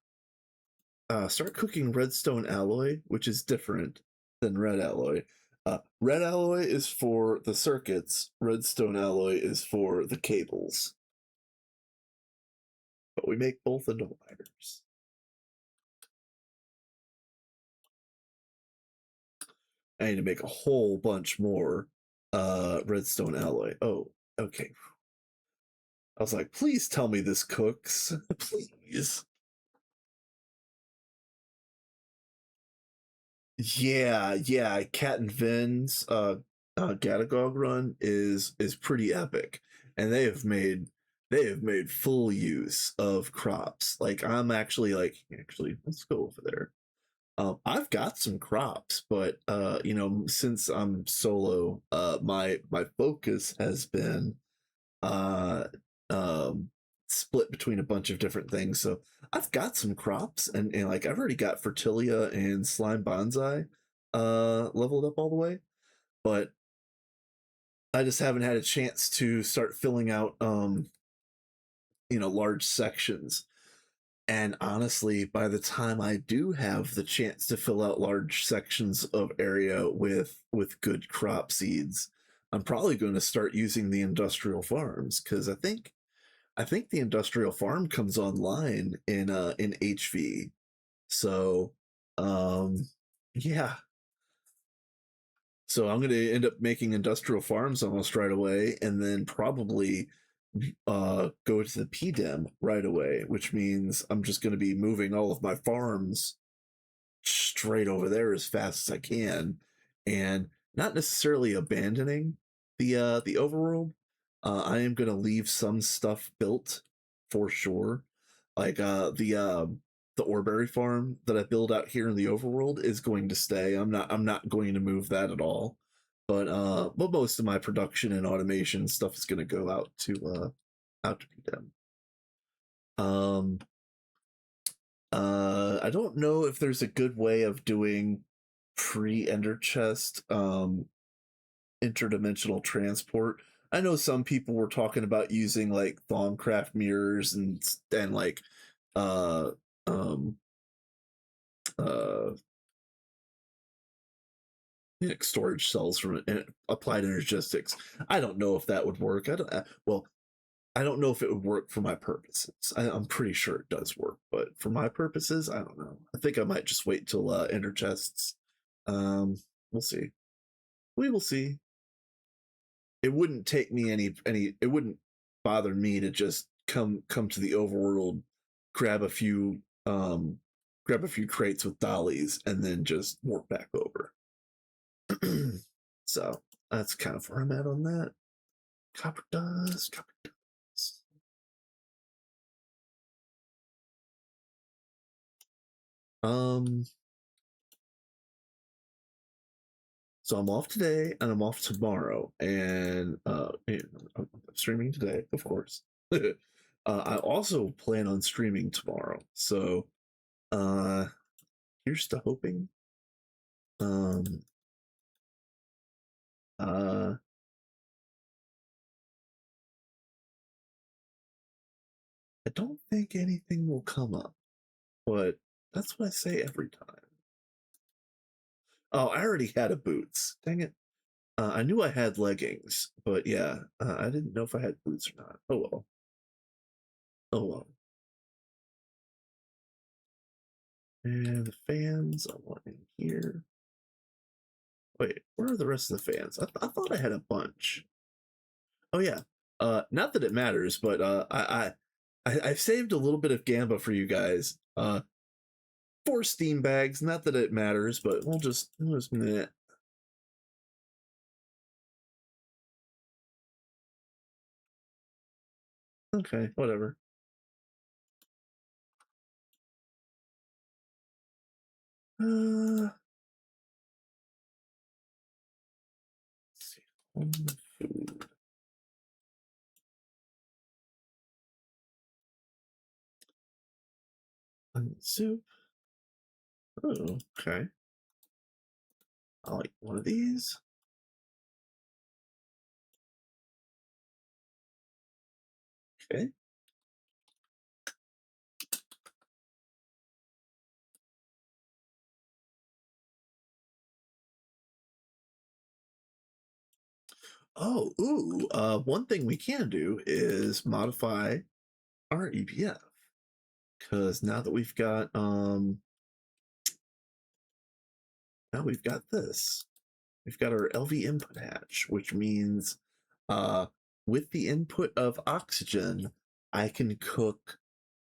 cooking redstone alloy, which is different than red alloy. Red alloy is for the circuits, redstone alloy is for the cables. But we make both into wires. I need to make a whole bunch more redstone alloy. Oh, okay. I was like, please tell me this cooks. Please. Yeah. Cat and Vin's Gatagog run is pretty epic, and they have made full use of crops. Like I'm actually let's go over there. I've got some crops, but since I'm solo, my focus has been uh um split between a bunch of different things. So I've got some crops, and like I've already got Fertilia and Slime Bonsai leveled up all the way, but I just haven't had a chance to start filling out large sections. And honestly, by the time I do have the chance to fill out large sections of area with good crop seeds, I'm probably going to start using the industrial farms, because I think the industrial farm comes online in HV. So yeah. So I'm gonna end up making industrial farms almost right away, and then probably go to the PDEM right away, which means I'm just gonna be moving all of my farms straight over there as fast as I can, and not necessarily abandoning the overworld. I am gonna leave some stuff built for sure, like the Orberry farm that I build out here in the overworld is going to stay. I'm not going to move that at all. But most of my production and automation stuff is going to go out to PDEM. Um, I don't know if there's a good way of doing pre-ender chest interdimensional transport. I know some people were talking about using like Thaumcraft mirrors and like uh um uh storage cells from applied energistics. I don't know if that would work. I don't know if it would work for my purposes. I'm pretty sure it does work, but for my purposes, I don't know. I think I might just wait till ender chests. We'll see. We will see. It wouldn't take me any. It wouldn't bother me to just come to the overworld, grab a few grab a few crates with dollies, and then just warp back over. So that's kind of where I'm at on that. Copper dust. Um, so I'm off today and I'm off tomorrow, and I'm streaming today, of course. I also plan on streaming tomorrow, so uh, here's to hoping. Um, uh, I don't think anything will come up, but that's what I say every time. Oh, I already had a boots. Dang it. I knew I had leggings, but yeah, I didn't know if I had boots or not. Oh well. Oh well. And the fans, I want in here. Wait, where are the rest of the fans? I thought I had a bunch. Oh yeah. Not that it matters, but I've saved a little bit of gamba for you guys. 4 steam bags. Not that it matters, but we'll just meh. Okay, whatever. Let's see. Home food. Onion soup. Oh, okay. I like one of these. Okay. Oh, ooh. One thing we can do is modify our EBF. Because now that we've got now we've got this. We've got our LV input hatch, which means with the input of oxygen, I can cook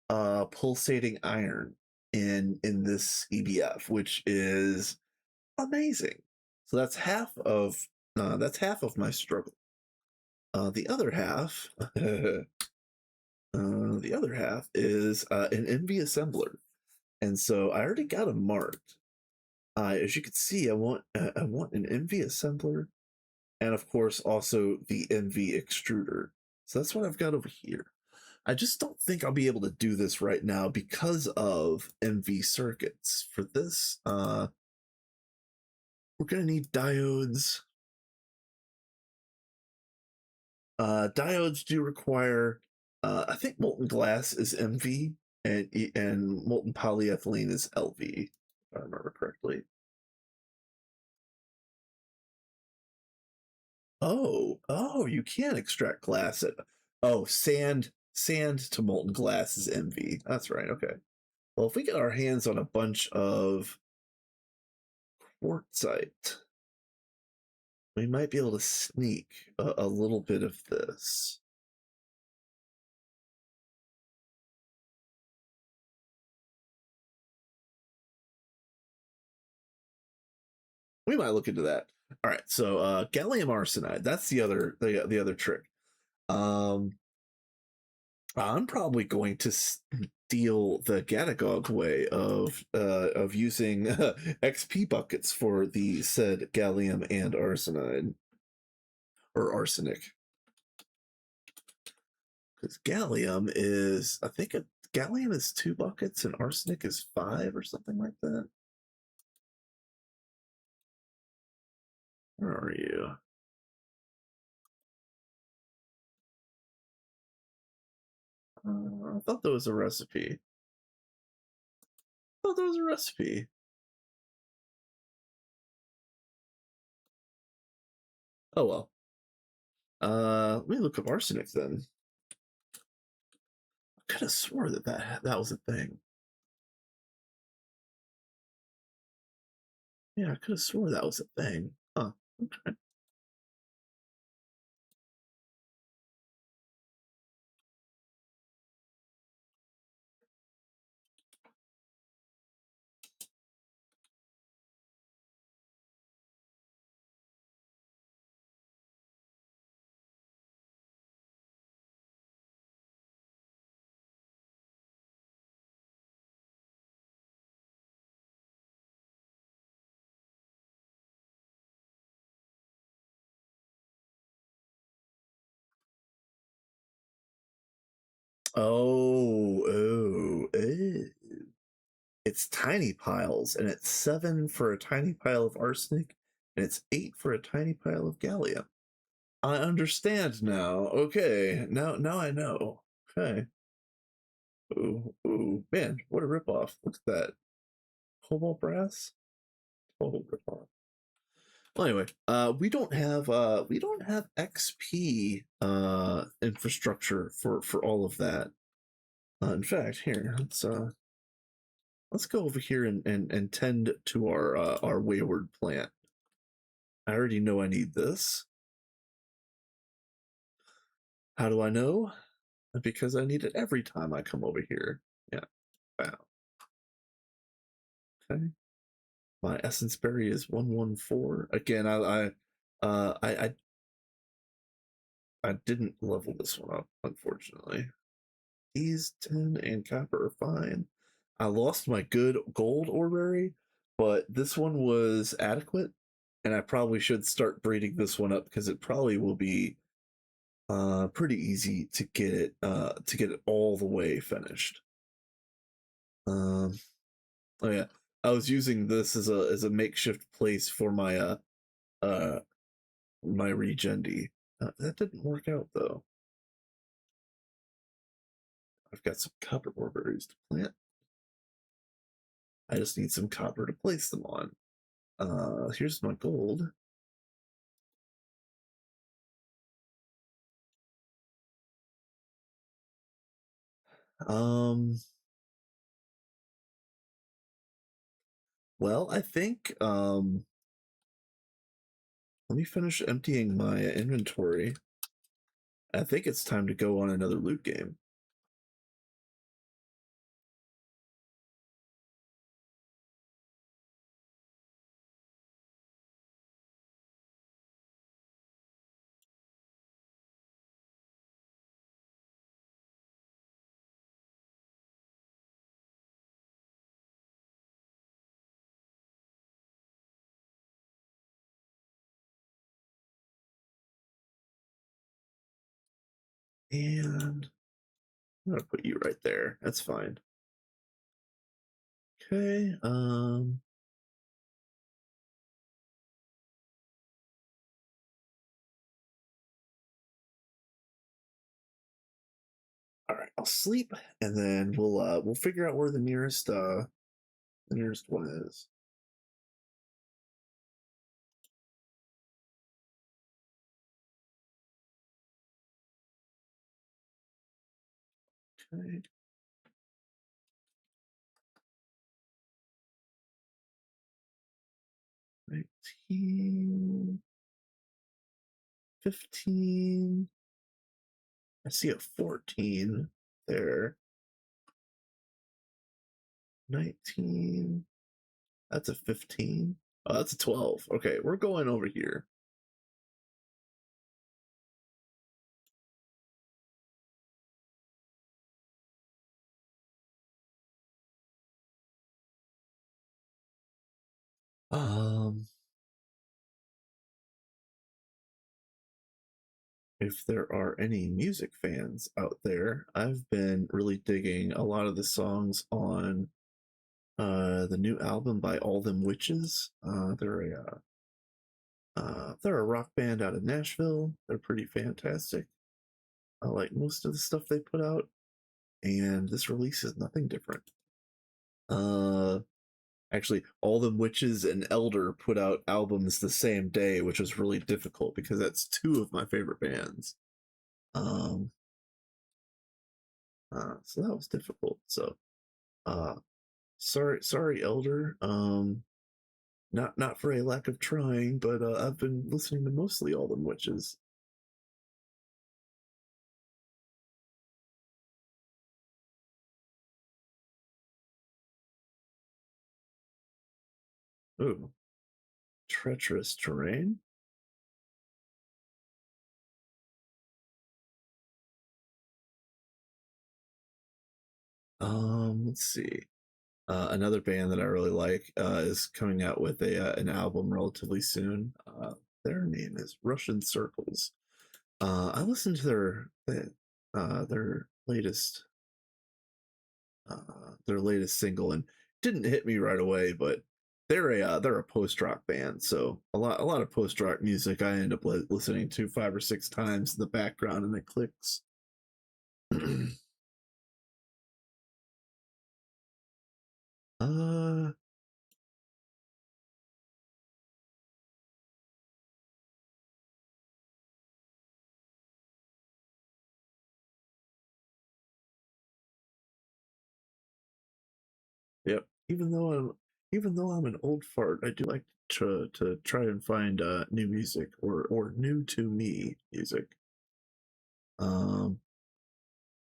pulsating iron in this EBF, which is amazing. So that's half of my struggle. The other half, the other half is an NV assembler, and so I already got them marked. As you can see, I want an NV assembler, and of course also the NV extruder. So that's what I've got over here. I just don't think I'll be able to do this right now because of NV circuits. For this, we're gonna need diodes. Diodes do require, I think molten glass is MV and molten polyethylene is LV, if I remember correctly. Oh, you can extract glass at, oh, sand to molten glass is MV. That's right, okay. Well, if we get our hands on a bunch of quartzite, we might be able to sneak a little bit of this. We might look into that. All right, so gallium arsenide, that's the other trick. Um, I'm probably going to steal the Gatagog way of using XP buckets for the said gallium and arsenide or arsenic. Because gallium is, I think gallium is 2 buckets and arsenic is 5 or something like that. Where are you? I thought there was a recipe. I thought there was a recipe. Oh well. Let me look up arsenic then. I could have swore that was a thing. Yeah, I could have swore that was a thing. Huh. Okay. Oh. It's tiny piles, and it's 7 for a tiny pile of arsenic, and it's 8 for a tiny pile of gallium. I understand now. Okay, now I know. Okay. Ooh, man, what a ripoff. Look at that. Cobalt brass? Total ripoff. Well, anyway, we don't have XP infrastructure for all of that. In fact, here let's go over here and tend to our wayward plant. I already know I need this. How do I know? Because I need it every time I come over here. Yeah. Wow. Okay. My essence berry is 114. Again, I didn't level this one up, unfortunately. These 10 and copper are fine. I lost my good gold orrery, but this one was adequate, and I probably should start breeding this one up because it probably will be pretty easy to get it all the way finished. Um, oh yeah, I was using this as a makeshift place for uh my regendi. That didn't work out though. I've got some copper ore berries to plant. I just need some copper to place them on. Here's my gold. Um, well, I think let me finish emptying my inventory. I think it's time to go on another loot game. And I'm gonna put you right there. That's fine. Okay. All right. I'll sleep, and then we'll figure out where the nearest one is. Okay. 19, 15. I see a 14 there. 19. That's a 15. Oh, that's a 12. Okay, we're going over here. Um, if there are any music fans out there, I've been really digging a lot of the songs on the new album by All Them Witches. They're a rock band out of Nashville. They're pretty fantastic. I like most of the stuff they put out, and this release is nothing different. Uh, Actually, All Them Witches and Elder put out albums the same day, which was really difficult because that's two of my favorite bands. Um, so that was difficult. So, uh, sorry, Elder. Not for a lack of trying, but I've been listening to mostly All Them Witches. Ooh, treacherous terrain. Let's see. Another band that I really like is coming out with a an album relatively soon. Their name is Russian Circles. I listened to their their latest single and didn't hit me right away, but they're a post rock band, so a lot of post rock music I end up listening to 5 or 6 times in the background and it clicks. uh even though I'm an old fart, I do like to try and find new music or new to me music. Um,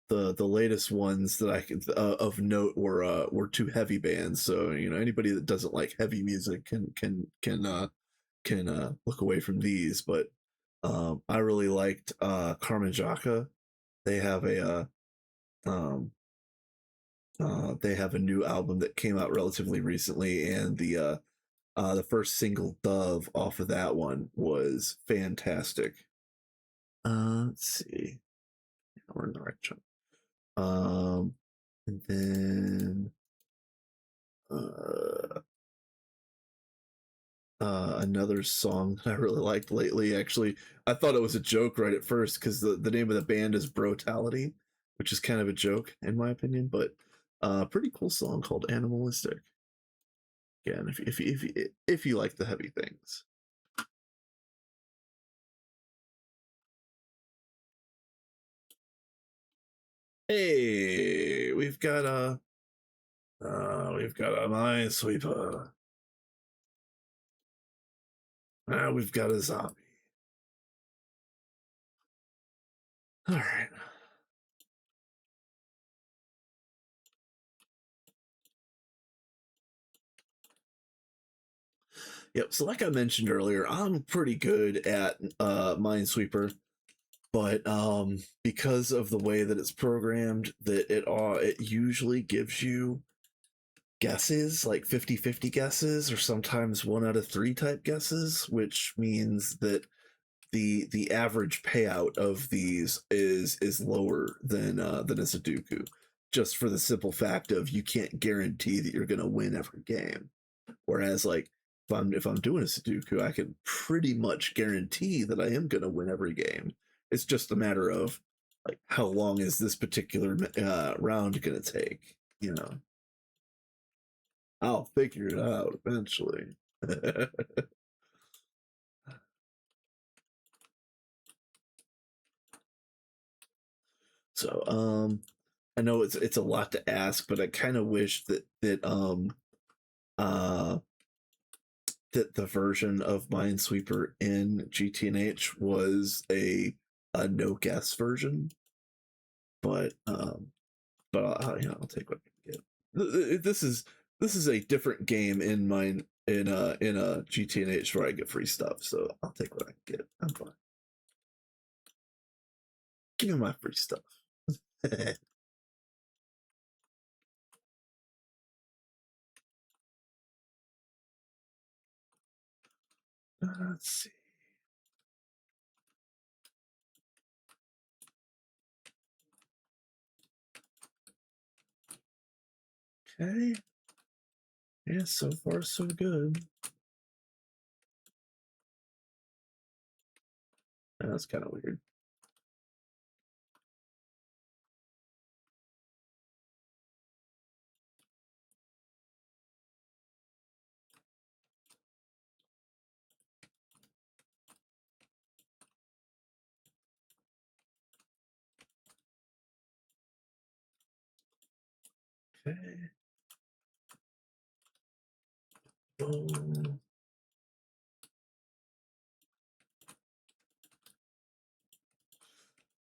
the latest ones that I can of note were two heavy bands. So you know anybody that doesn't like heavy music can look away from these. But I really liked Carmen Jaka. They have a they have a new album that came out relatively recently, and the first single "Dove" off of that one was fantastic. Let's see, we're in the right chunk. And then uh, another song I really liked lately. Actually, I thought it was a joke right at first because the name of the band is Brutality, which is kind of a joke in my opinion, but pretty cool song called Animalistic. Again, if you like the heavy things. Hey, we've got a minesweeper. Now we've got a zombie. All right. Yep. So, like I mentioned earlier, I'm pretty good at Minesweeper, but because of the way that it's programmed, that it usually gives you guesses like 50-50 guesses, or sometimes 1 out of 3 type guesses, which means that the average payout of these is lower than a Sudoku, just for the simple fact of you can't guarantee that you're going to win every game. Whereas like if I'm doing a Sudoku, I can pretty much guarantee that I am going to win every game. It's just a matter of like how long is this particular round going to take. You know, I'll figure it out eventually. So I know it's a lot to ask, but I kind of wish uh that the version of Minesweeper in GTNH was a no guess version. But you know, I'll take what I can get. This is a different game in mine in a GTNH where I get free stuff, so I'll take what I can get. I'm fine. Give me my free stuff. Let's see. Okay. Yeah, so far so good. That's kind of weird. Okay. Boom.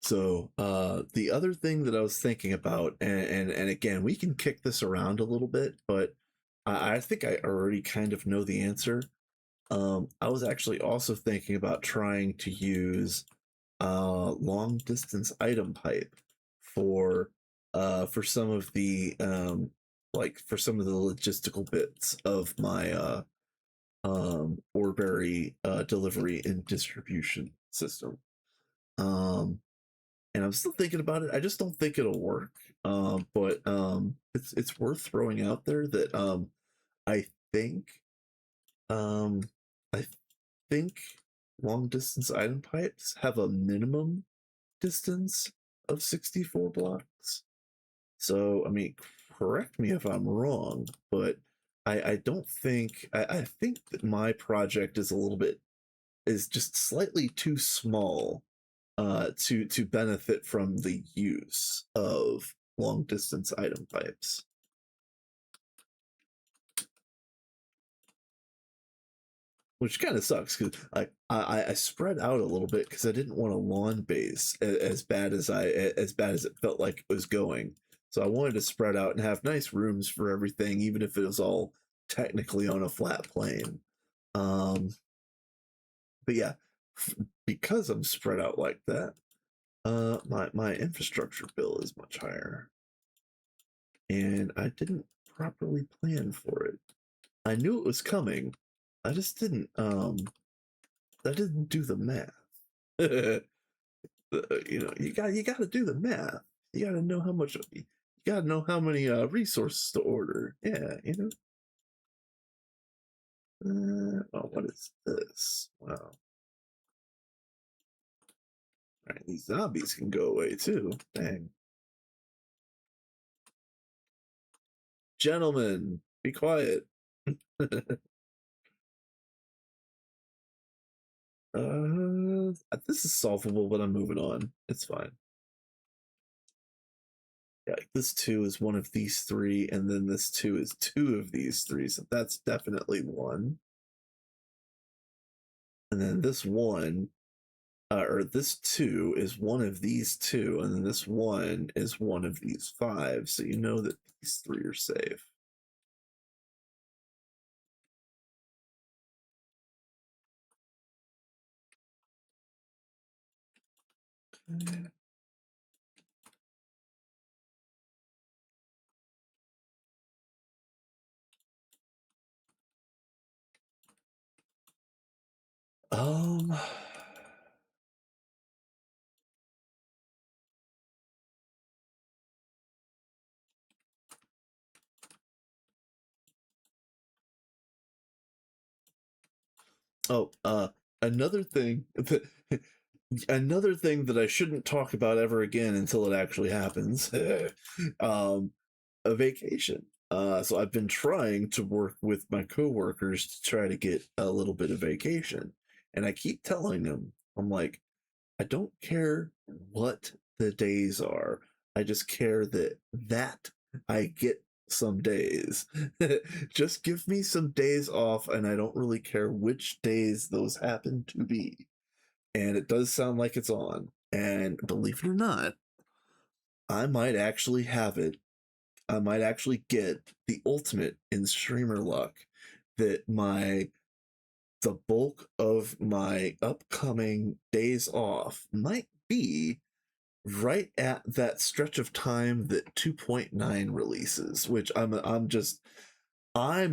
So the other thing that I was thinking about, and again, we can kick this around a little bit, but I think I already kind of know the answer. I was actually also thinking about trying to use long distance item pipe for for some of the like for some of the logistical bits of my Orberry delivery and distribution system. Um, and I'm still thinking about it. I just don't think it'll work. But it's worth throwing out there that I think um I think long distance item pipes have a minimum distance of 64 blocks. So I mean, correct me if I'm wrong, but I don't think I think that my project is a little bit is just slightly too small to benefit from the use of long distance item pipes. which kind of sucks because I spread out a little bit because I didn't want a lawn base as bad as it felt like it was going. So I wanted to spread out and have nice rooms for everything, even if it was all technically on a flat plane. But yeah, because I'm spread out like that, my infrastructure bill is much higher, and I didn't properly plan for it. I knew it was coming. I just didn't I didn't do the math. You got to do the math. You got to know how much. You got to know how many resources to order. Yeah, oh, what is this? Wow. All right, these zombies can go away too. Dang. Gentlemen, be quiet. This is solvable, but I'm moving on. It's fine. Yeah, like this two is one of these three, and then this two is two of these three, so that's definitely one. And then this one, or this two is one of these two, and then this one is one of these five, so you know that these three are safe. Okay. Um, oh, another thing that another thing that I shouldn't talk about ever again until it actually happens. um, a vacation. So I've been trying to work with my coworkers to try to get a little bit of vacation, and I keep telling them, I'm like, I don't care what the days are. I just care that I get some days. Just give me some days off, and I don't really care which days those happen to be. And it does sound like it's on. And believe it or not, I might actually have it. I might actually get the ultimate in streamer luck that my the bulk of my upcoming days off might be right at that stretch of time that 2.9 releases, which I'm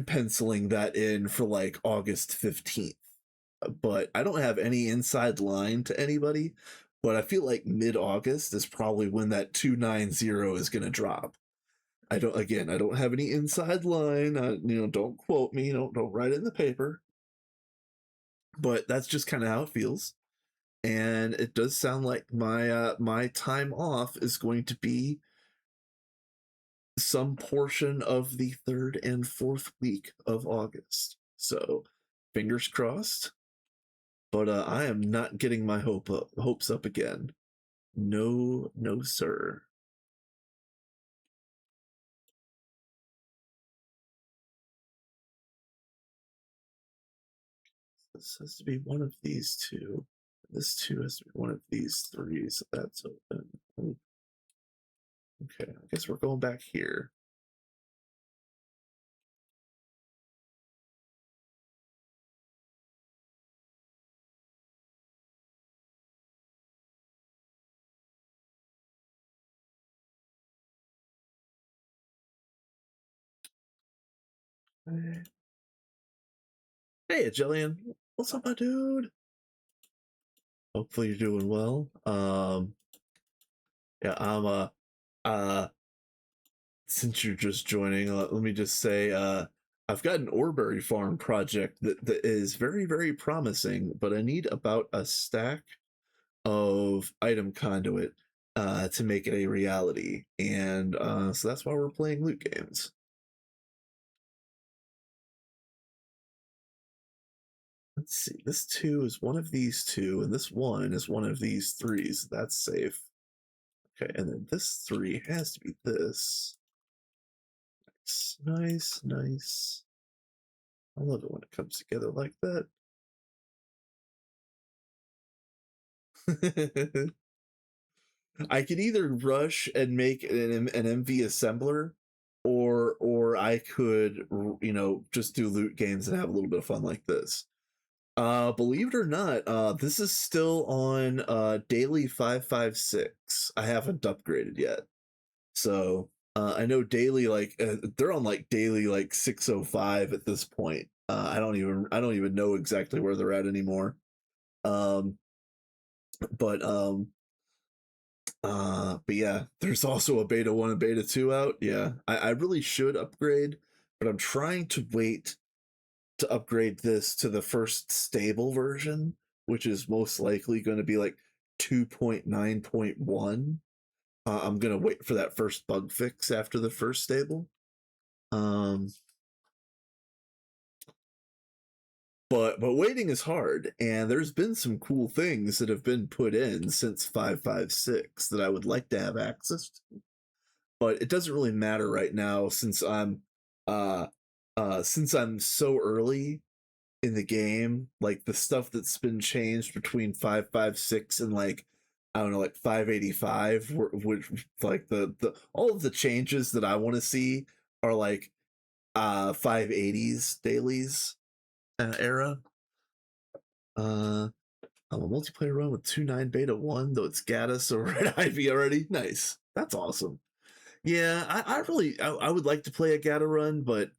penciling that in for like August 15th. But I don't have any inside line to anybody, but I feel like mid-August is probably when that 290 is going to drop. I don't have any inside line. Don't quote me. Don't write it in the paper. But that's just kind of how it feels, and it does sound like my time off is going to be some portion of the third and fourth week of August. So, fingers crossed. But I am not getting my hopes up again. No, no, sir. This has to be one of these two. This two has to be one of these three, so that's open. Okay, I guess we're going back here. Hey, Jillian. What's up, my dude? Hopefully you're doing well. Yeah, I'm since you're just joining, let me just say, I've got an Orberry farm project that is very, very promising, but I need about a stack of item conduit to make it a reality, and so that's why we're playing loot games. Let's see. This two is one of these two, and this one is one of these three, so that's safe. Okay, and then this three has to be this. Nice, nice, nice. I love it when it comes together like that. I could either rush and make an MV assembler, or I could, just do loot games and have a little bit of fun like this. Believe it or not, this is still on daily 556. I haven't upgraded yet. So I know daily, like they're on like daily like 605 at this point. I don't even know exactly where they're at anymore. Um, but yeah, there's also a beta 1 and beta 2 out. Yeah, I really should upgrade, but I'm trying to wait to upgrade this to the first stable version, which is most likely going to be like 2.9.1. I'm gonna wait for that first bug fix after the first stable. But waiting is hard, and there's been some cool things that have been put in since 556 that I would like to have access to. But it doesn't really matter right now uh since I'm so early in the game. Like the stuff that's been changed between 556 and like, I don't know, like 585, which like the all of the changes that I want to see are like 580s dailies era. I'm a multiplayer run with 2.9 beta 1, though it's GATA, so red Ivy already. Nice. That's awesome. Yeah, I would like to play a GATA run, but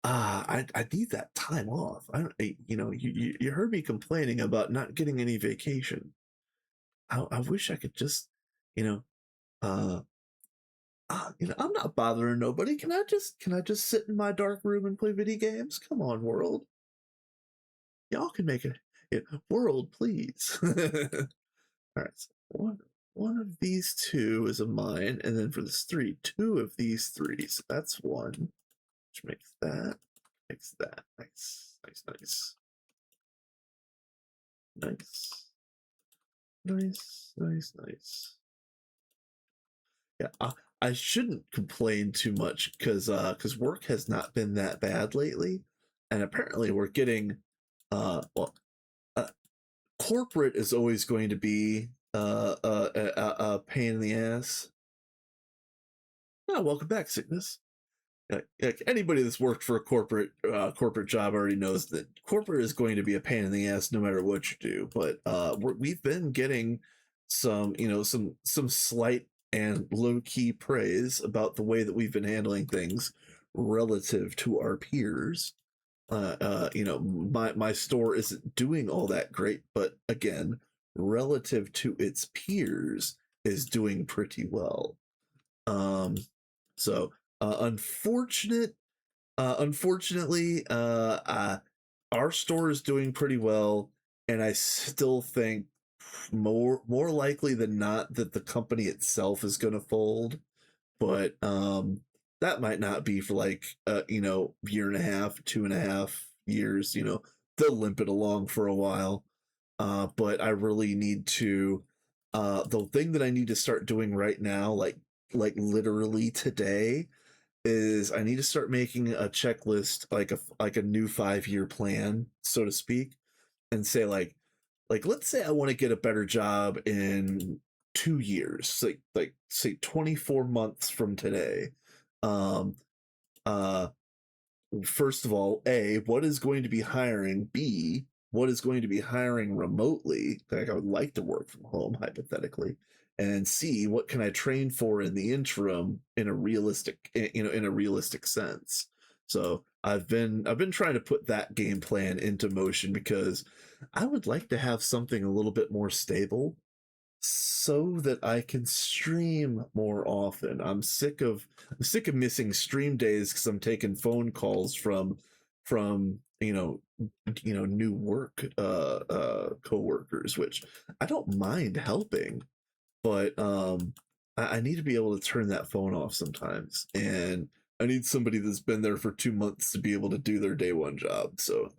I need that time off. I don't, you heard me complaining about not getting any vacation. I wish I could just, you know, uh, I'm not bothering nobody. Can I just sit in my dark room and play video games? Come on, world. Y'all can make it. Yeah, world, please. All right. So one of these two is a mine, and then for this three, two of these three. So that's one, which makes that. Makes that. Nice. Nice. Nice. Nice. Nice. Nice. Nice. Yeah. I shouldn't complain too much because work has not been that bad lately, and apparently we're getting well, uh, corporate is always going to be a pain in the ass. Oh, welcome back, sickness. Like anybody that's worked for a corporate job already knows that corporate is going to be a pain in the ass no matter what you do. But we've been getting some slight and low key praise about the way that we've been handling things relative to our peers. My store isn't doing all that great, but again, relative to its peers, is doing pretty well. So unfortunately, our store is doing pretty well, and I still think more likely than not that the company itself is going to fold. But that might not be for like year and a half, 2.5 years. They'll limp it along for a while. But I really need to. The thing that I need to start doing right now, like literally today, is I need to start making a checklist, like a new 5-year plan, so to speak, and say like let's say I want to get a better job in 2 years, like say 24 months from today. Um, uh, First of all, A, what is going to be hiring? B, what is going to be hiring remotely? Like I would like to work from home, hypothetically. And C, what can I train for in the interim in a realistic sense? So I've been trying to put that game plan into motion because I would like to have something a little bit more stable so that I can stream more often. I'm sick of missing stream days because I'm taking phone calls from new work coworkers, which I don't mind helping, but I need to be able to turn that phone off sometimes, and I need somebody that's been there for 2 months to be able to do their day one job. So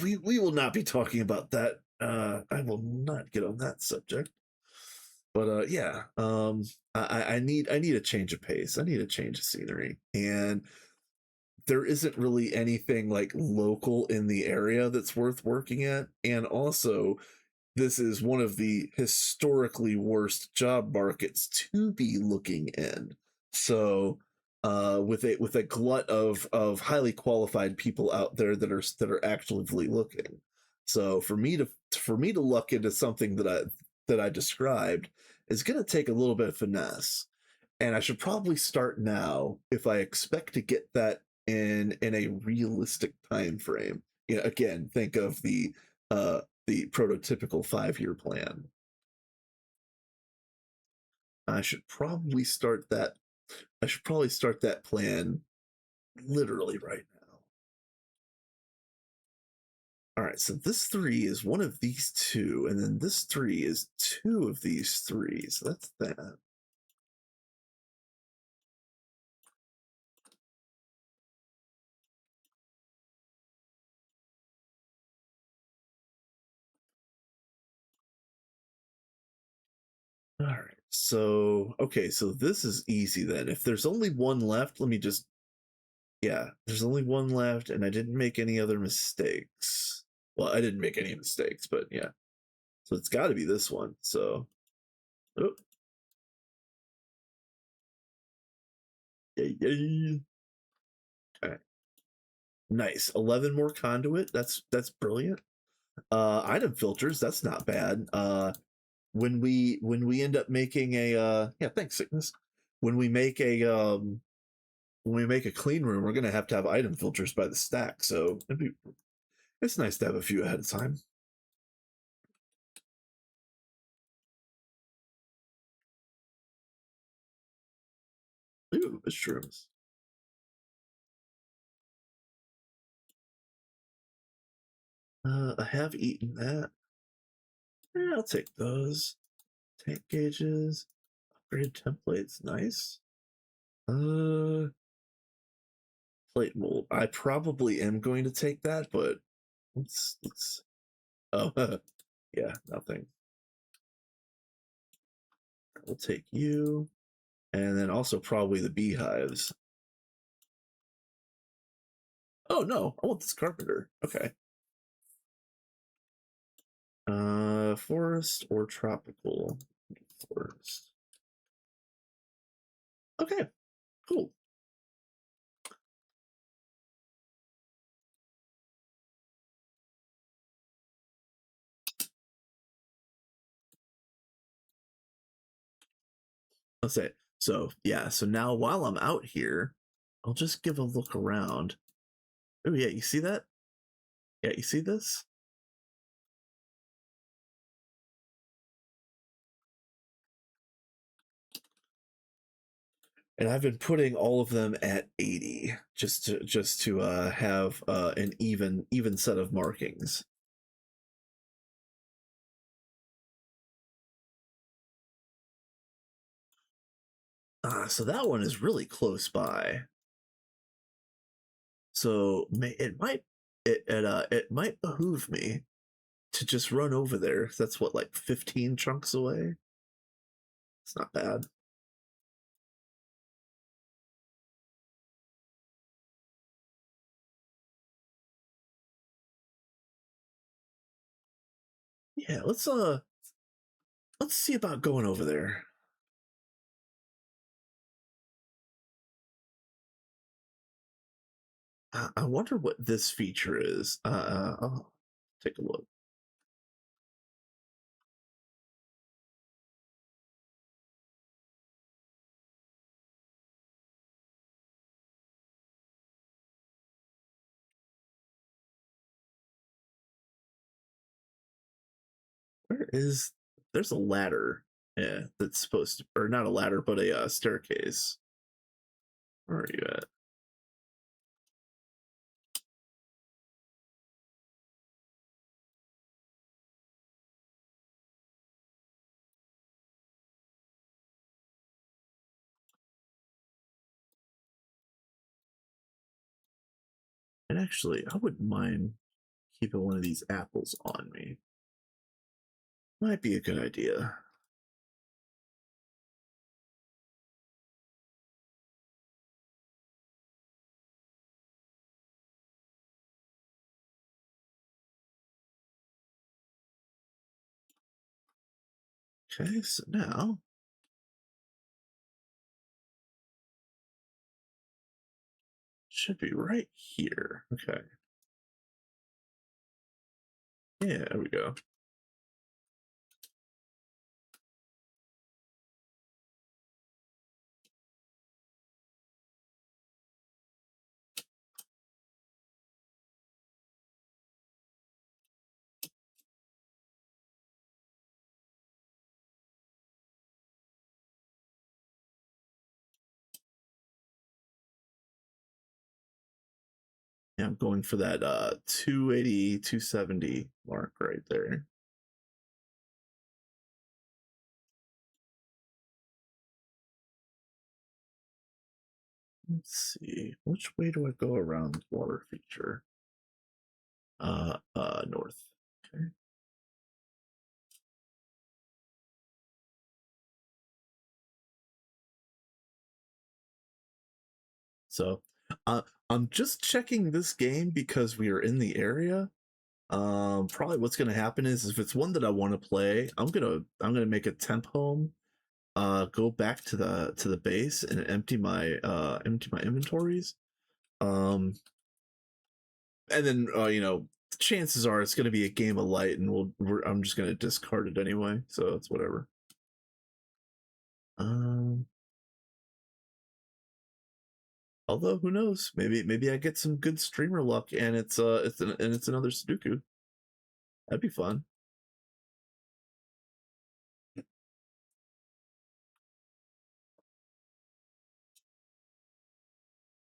we will not be talking about that. I will not get on that subject. But yeah, I need a change of pace. I need a change of scenery, and there isn't really anything like local in the area that's worth working at, and also this is one of the historically worst job markets to be looking in. So, with a glut of highly qualified people out there that are actively looking. So for me to luck into something that I described is going to take a little bit of finesse, and I should probably start now if I expect to get that in a realistic time frame. You know, again, think of the prototypical 5-year plan. I should probably start that. I should probably start that plan literally right now. All right, so this 3 is one of these two, and then this 3 is two of these 3. So that's that. All right. So, okay, so this is easy then. If there's only one left, let me just, yeah, there's only one left, and I didn't make any other mistakes. Well, I didn't make any mistakes, but yeah. So it's got to be this one. So, oh, yay, yay. Okay. Nice. 11 more conduit. That's brilliant. Item filters, that's not bad. When we end up making a yeah, thanks, sickness. When we make a when we make a clean room, we're gonna have to have item filters by the stack. So it's nice to have a few ahead of time. Ooh, mushrooms. I have eaten that. Yeah, I'll take those. Tank gauges, upgraded templates, nice. Plate mold. I probably am going to take that, but let's. Oh, yeah, nothing. We'll take you, and then also probably the beehives. Oh no, I want this carpenter. Okay. Forest or tropical? Forest. Okay, cool. Let's say so. Yeah. So now while I'm out here, I'll just give a look around. Oh yeah, you see that? Yeah, you see this? And I've been putting all of them at 80 just to have an even set of markings. So that one is really close by. So it might behoove me to just run over there. That's what, like 15 chunks away. It's not bad. Yeah, let's see about going over there. I wonder what this feature is. I'll take a look. Where is there's a ladder? Yeah, that's supposed to, or not a ladder, but a staircase. Where are you at? And actually, I wouldn't mind keeping one of these apples on me. Might be a good idea. Okay, so now should be right here. Okay. Yeah, there we go. Yeah, I'm going for that 280, 270 mark right there. Let's see. Which way do I go around water feature? North. Okay. So, I'm just checking this game because we are in the area. Probably what's gonna happen is if it's one that I want to play, I'm gonna make a temp home. Go back to the base and empty my inventories. Um, and then chances are it's gonna be a game of light, and I'm just gonna discard it anyway. So it's whatever. Um, Although who knows? Maybe I get some good streamer luck, and it's another Sudoku. That'd be fun.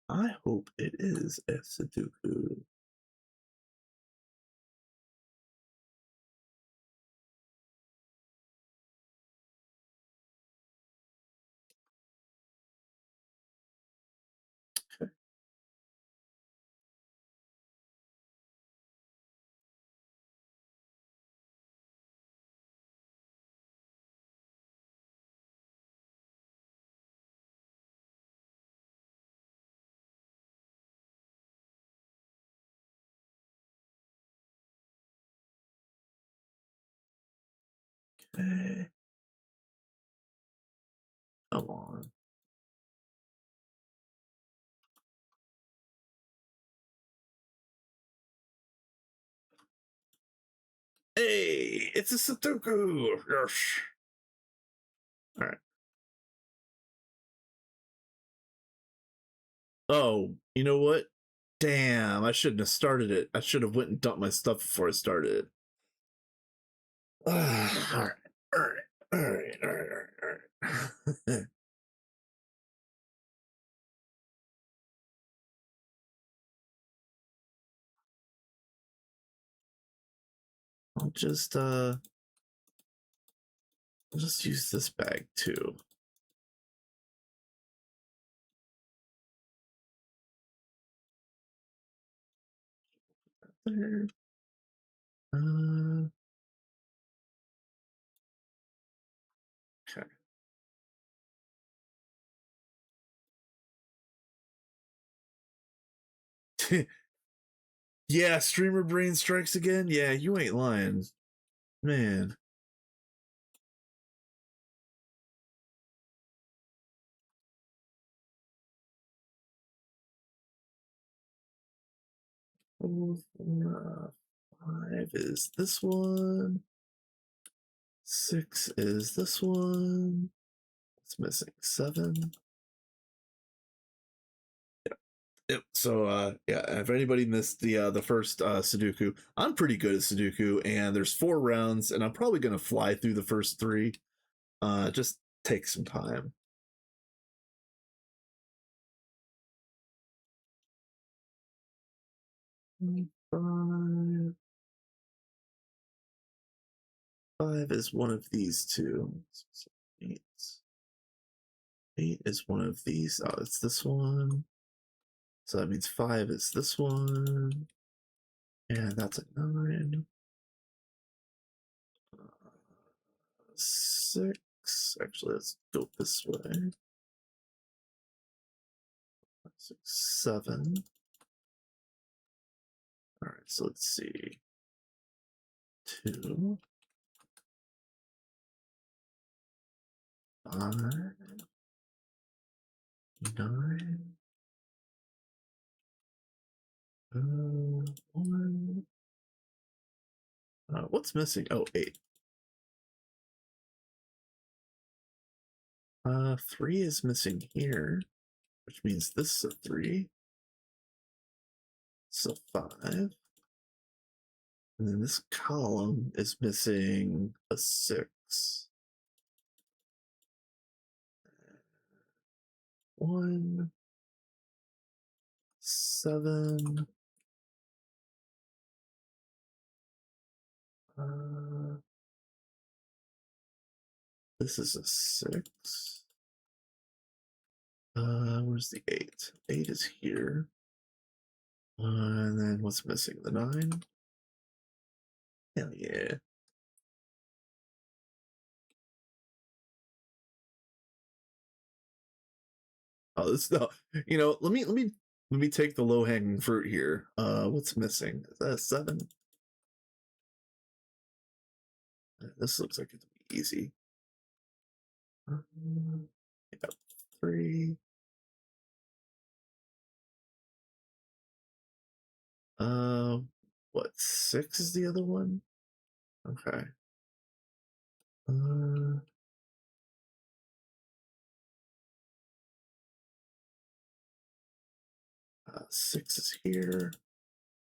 I hope it is a Sudoku. Okay. Okay. Come on. Hey, it's a Sudoku. Yes. All right. Oh, you know what? Damn, I shouldn't have started it. I should have went and dumped my stuff before I started it. All right. All right. All right. All right. All right. I'll just use this bag too. There. Uh, okay. Yeah, streamer brain strikes again. Yeah, you ain't lying, man. Five is this one. 6 is this one. It's missing 7. Yep. So yeah, if anybody missed the first Sudoku, I'm pretty good at Sudoku, and there's 4 rounds, and I'm probably gonna fly through the first 3. Just take some time. Five. 5 is one of these two. 8. 8 is one of these. Oh, it's this one. So that means 5 is this one. And that's a 9. 6. Actually, let's go this way. 6, 7. All right, so let's see. 2. 5, 9, 1. What's missing? Oh, 8. 3 is missing here, which means this is a 3. So 5. And then this column is missing a 6. 1, 7. This is a 6. Where's the 8? 8 is here. And then what's missing? The 9? Hell yeah. Oh, this no. Let me take the low hanging fruit here. What's missing? Is that a 7? This looks like it'll be easy. Yeah, 3. What, 6 is the other one? Okay. 6 is here.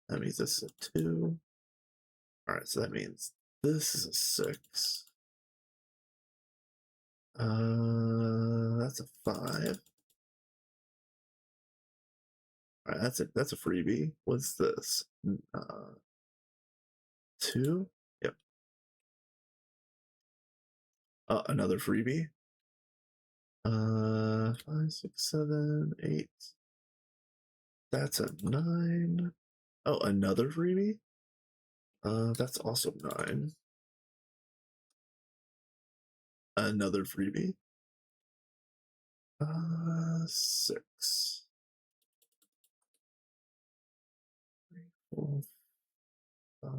That means this is a 2. All right, so that means this is a 6. That's a 5. All right, that's a freebie. What's this? 2. Yep. Another freebie. 5, 6, 7, 8. That's a 9. Oh, another freebie. That's also 9. Another freebie. 6. 3, 4, 5.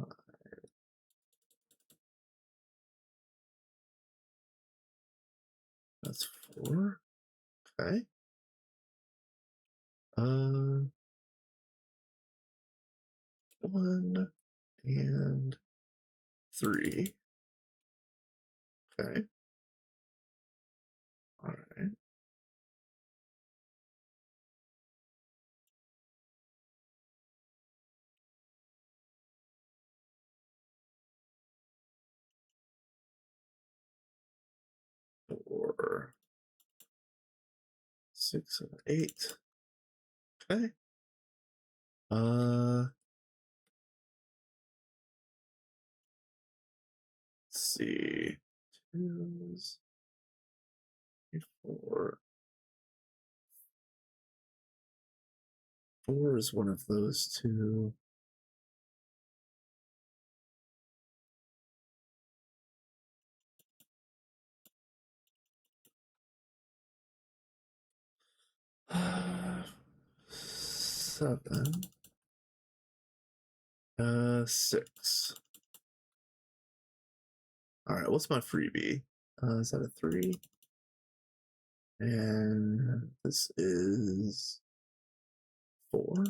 That's 4. Okay. 1 and 3. Okay. All right. 4, 6, and 8. Okay. Let's see. 2s, 3, 4. 4 is one of those two. Seven. 6. All right, what's my freebie? Is that a 3? And this is 4.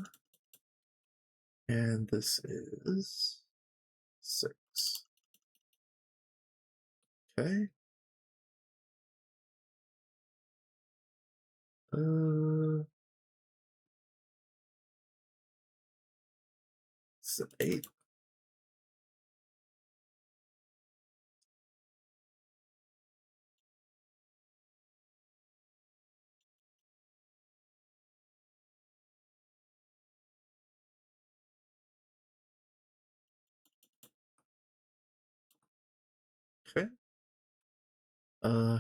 And this is 6. Okay. It's an 8. Okay.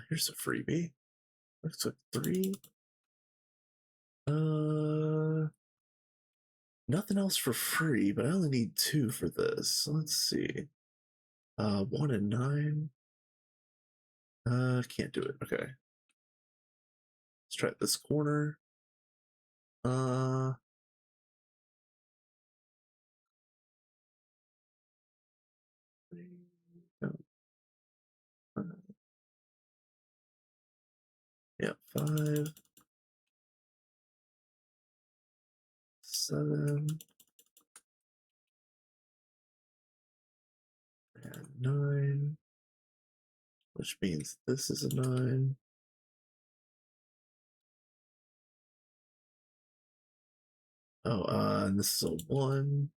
Here's a freebie. Looks like 3. Nothing else for free, but I only need 2 for this. So let's see. 1 and 9. Can't do it. Okay. Let's try this corner. Uh, Yeah, 5, 7, and 9, which means this is a 9. Oh, and this is a 1,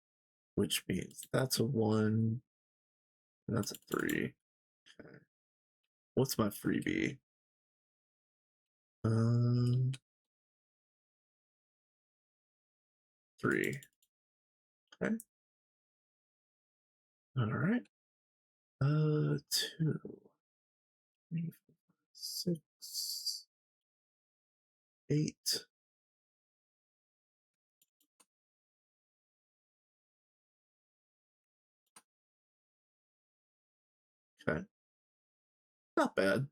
which means that's a 1, and that's a 3. Okay. What's my freebie? 3. Okay. All right. 2, 3, 4, 6, 8. Okay. Not bad.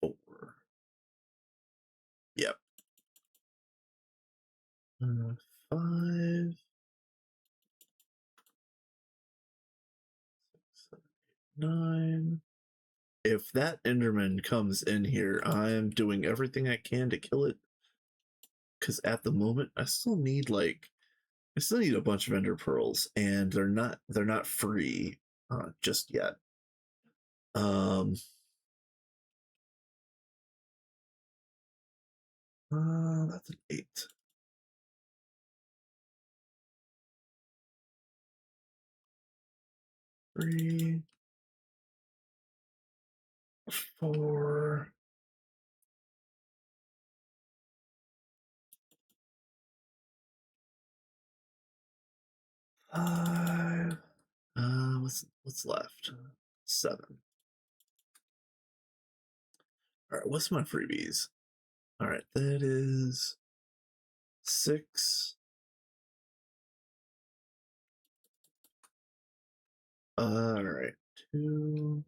Four. Yep. 5, 6, 7, 9. If that Enderman comes in here, I'm doing everything I can to kill it. Because at the moment, I still need a bunch of Ender Pearls, and they're not free just yet. That's an 8. 3, 4. 5. What's left? 7. All right, what's my freebies? All right, that is 6. All right, 2.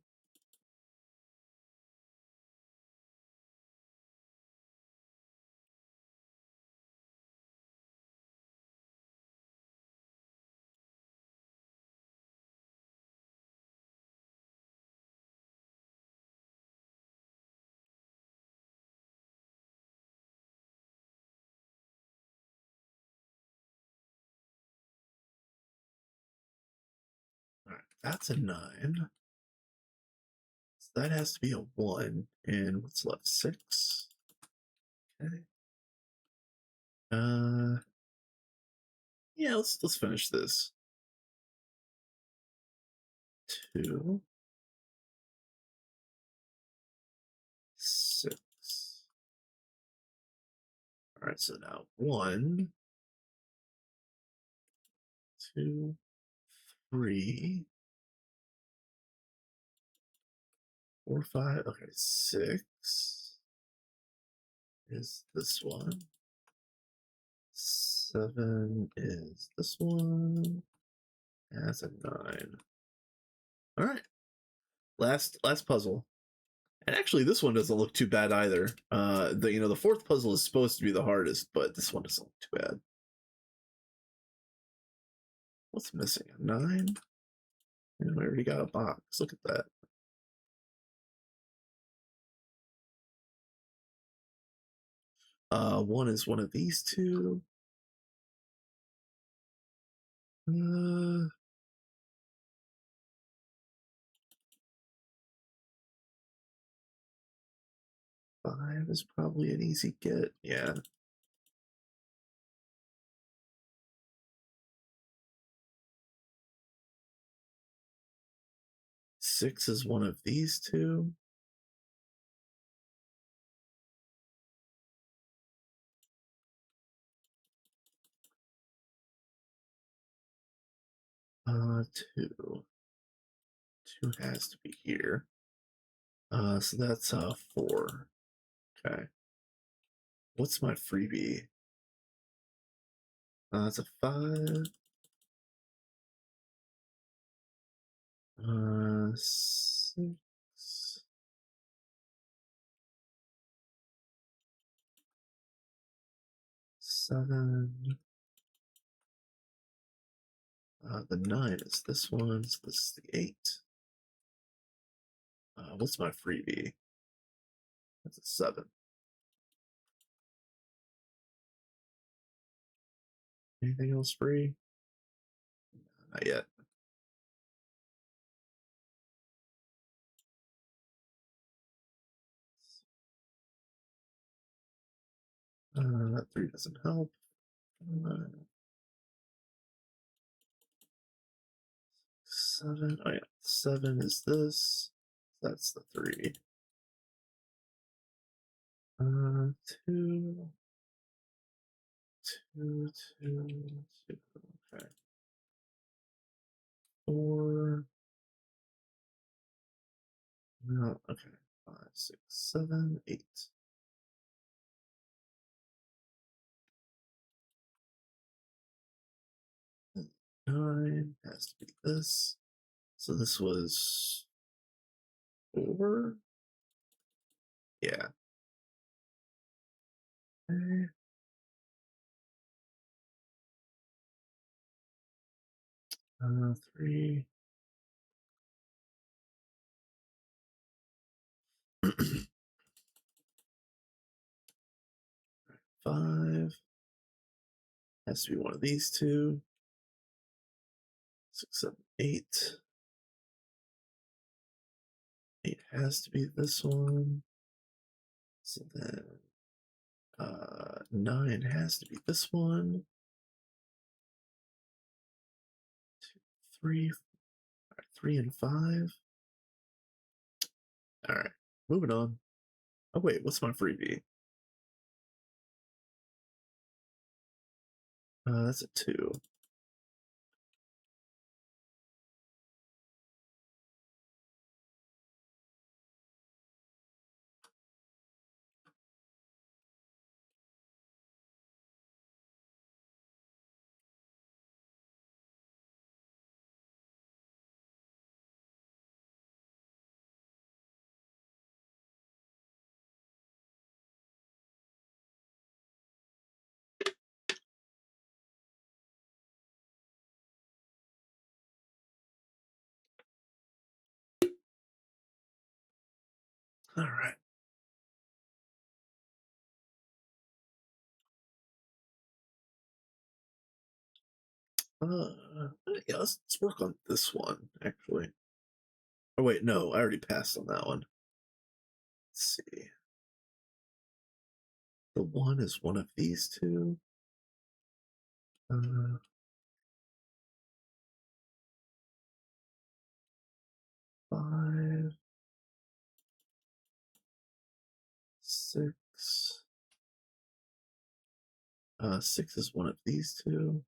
All right, that's a 9. So that has to be a 1. And what's left? 6. Okay. Yeah, let's finish this. 2, 6. All right, so now 1, 2, 3, 4, 5. Okay, 6 is this one. 7 is this one. And that's a 9. All right, last puzzle. And actually, this one doesn't look too bad either. The fourth puzzle is supposed to be the hardest, but this one doesn't look too bad. What's missing? A 9? And we already got a box. Look at that. 1 is one of these two. 5 is probably an easy get. Yeah. 6 is one of these two. 2. 2 has to be here. So that's 4. Okay. What's my freebie? That's a 5. 6, 7. The 9 is this one, so this is the 8. What's my freebie? That's a 7. Anything else free? Not yet. That 3 doesn't help. 7. Oh yeah, 7 is this. That's the 3. 2, 2, 2, 2. Okay. 4. No, okay. 5, 6, 7, 8. 9 has to be this. So this was 4. Yeah. Okay. 3. 5 has to be one of these two. 6, 7, 8. 8 has to be this one. So then 9 has to be this one. 2, 3, 3 and 5. All right, moving on. Oh wait, what's my freebie? That's a 2. All right. Yeah, let's work on this one actually. Oh wait, no, I already passed on that one. Let's see. The 1 is one of these two. 5, 6. 6 is one of these two.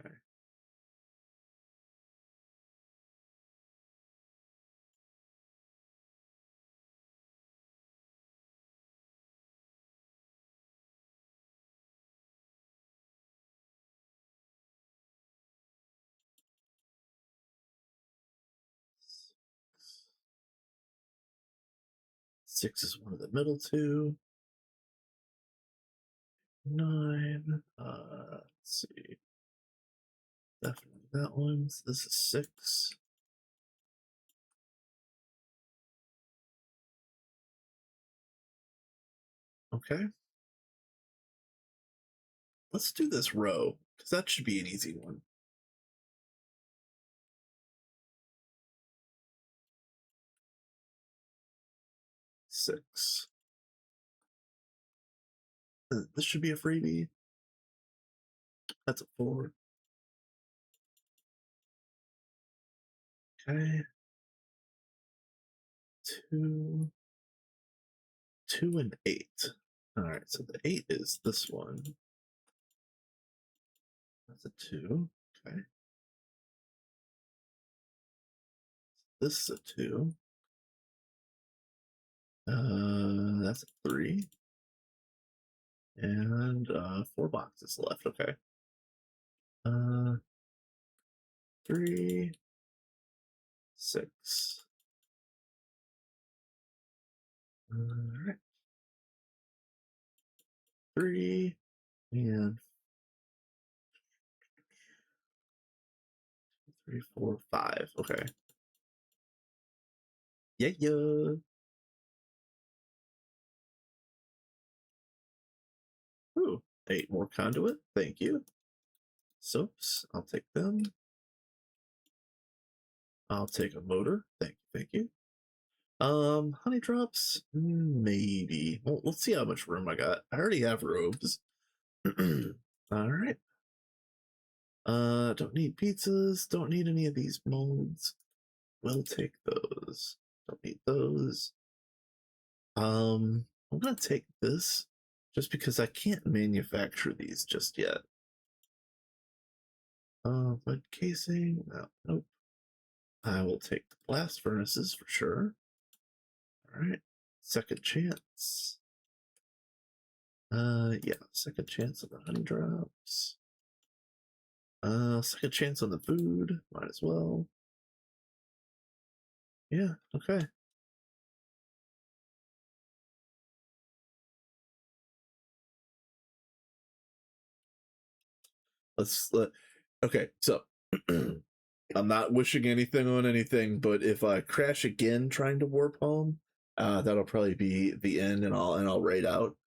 Okay. 6 is one of the middle two. 9. Let's see. Definitely that one. So this is 6. Okay. Let's do this row, because that should be an easy one. 6. This should be a freebie. That's a 4. Okay. 2. 2 and 8. Alright, so the 8 is this one. That's a 2. Okay. This is a 2. That's a 3. And 4 boxes left. Okay. 3, 6. All right. 3 and 3, 4, 5. Okay. Yeah, yeah. Ooh, 8 more conduit. Thank you. Soaps. I'll take them. I'll take a motor. Thank you. Thank you. Honey drops. Maybe. Well, let's see how much room I got. I already have robes. All right. Don't need pizzas. Don't need any of these molds. We'll take those. Don't need those. I'm gonna take this just because I can't manufacture these just yet. Lead casing. No, nope. I will take the blast furnaces for sure. All right. Second chance. Yeah, second chance on the honey drops. Second chance on the food. Might as well. Yeah, okay. Okay, so I'm not wishing anything on anything, but if I crash again trying to warp home, that'll probably be the end, and I'll raid out.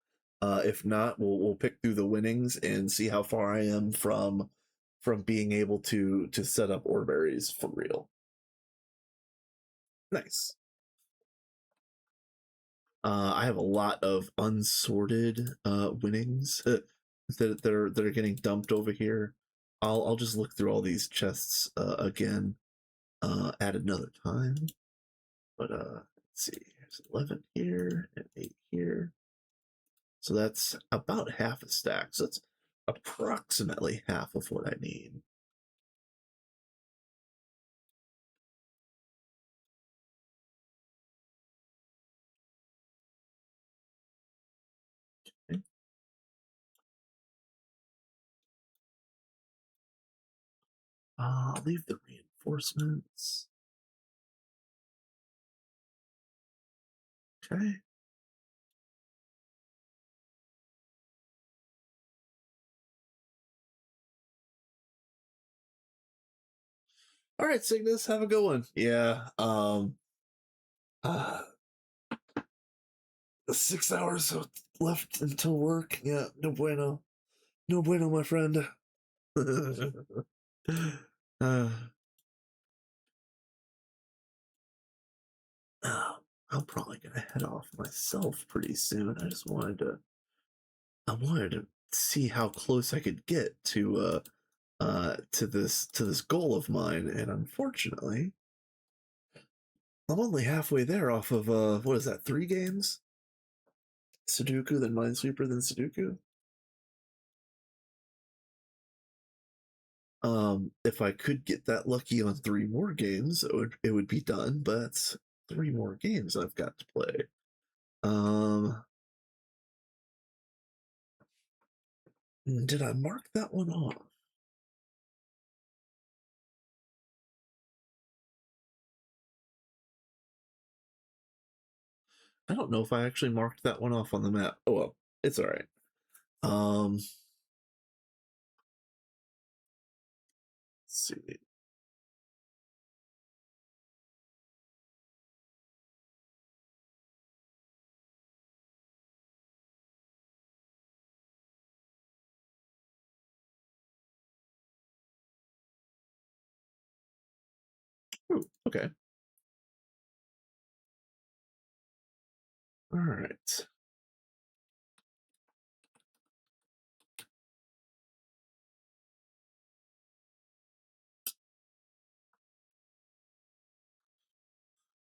If not, we'll pick through the winnings and see how far I am from being able to set up ore berries for real. Nice. I have a lot of unsorted winnings that are getting dumped over here. I'll just look through all these chests again at another time. But let's see. There's 11 here and 8 here. So that's about half a stack. So that's approximately half of what I need. Okay. I'll leave the reinforcements. Okay. All right, Cygnus, have a good one. Yeah. Uh, 6 hours left until work. Yeah, no bueno. No bueno, my friend. uh, I'm probably gonna head off myself pretty soon. I wanted to see how close I could get to this goal of mine, and unfortunately, I'm only halfway there off of what is that, 3 games? Sudoku, then Minesweeper, then Sudoku. If I could get that lucky on 3 more games, it would be done, but that's 3 more games I've got to play. Did I mark that one off? I don't know if I actually marked that one off on the map. Oh well, it's all right. Let's see. Ooh, okay. All right.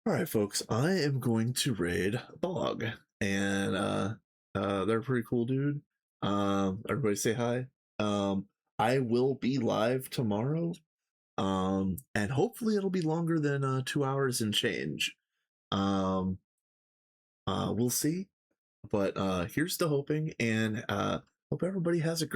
All right, folks. I am going to raid Bog, and they're a pretty cool dude. Everybody say hi. I will be live tomorrow. And hopefully it'll be longer than 2 hours and change. We'll see. But here's to hoping, and hope everybody has a great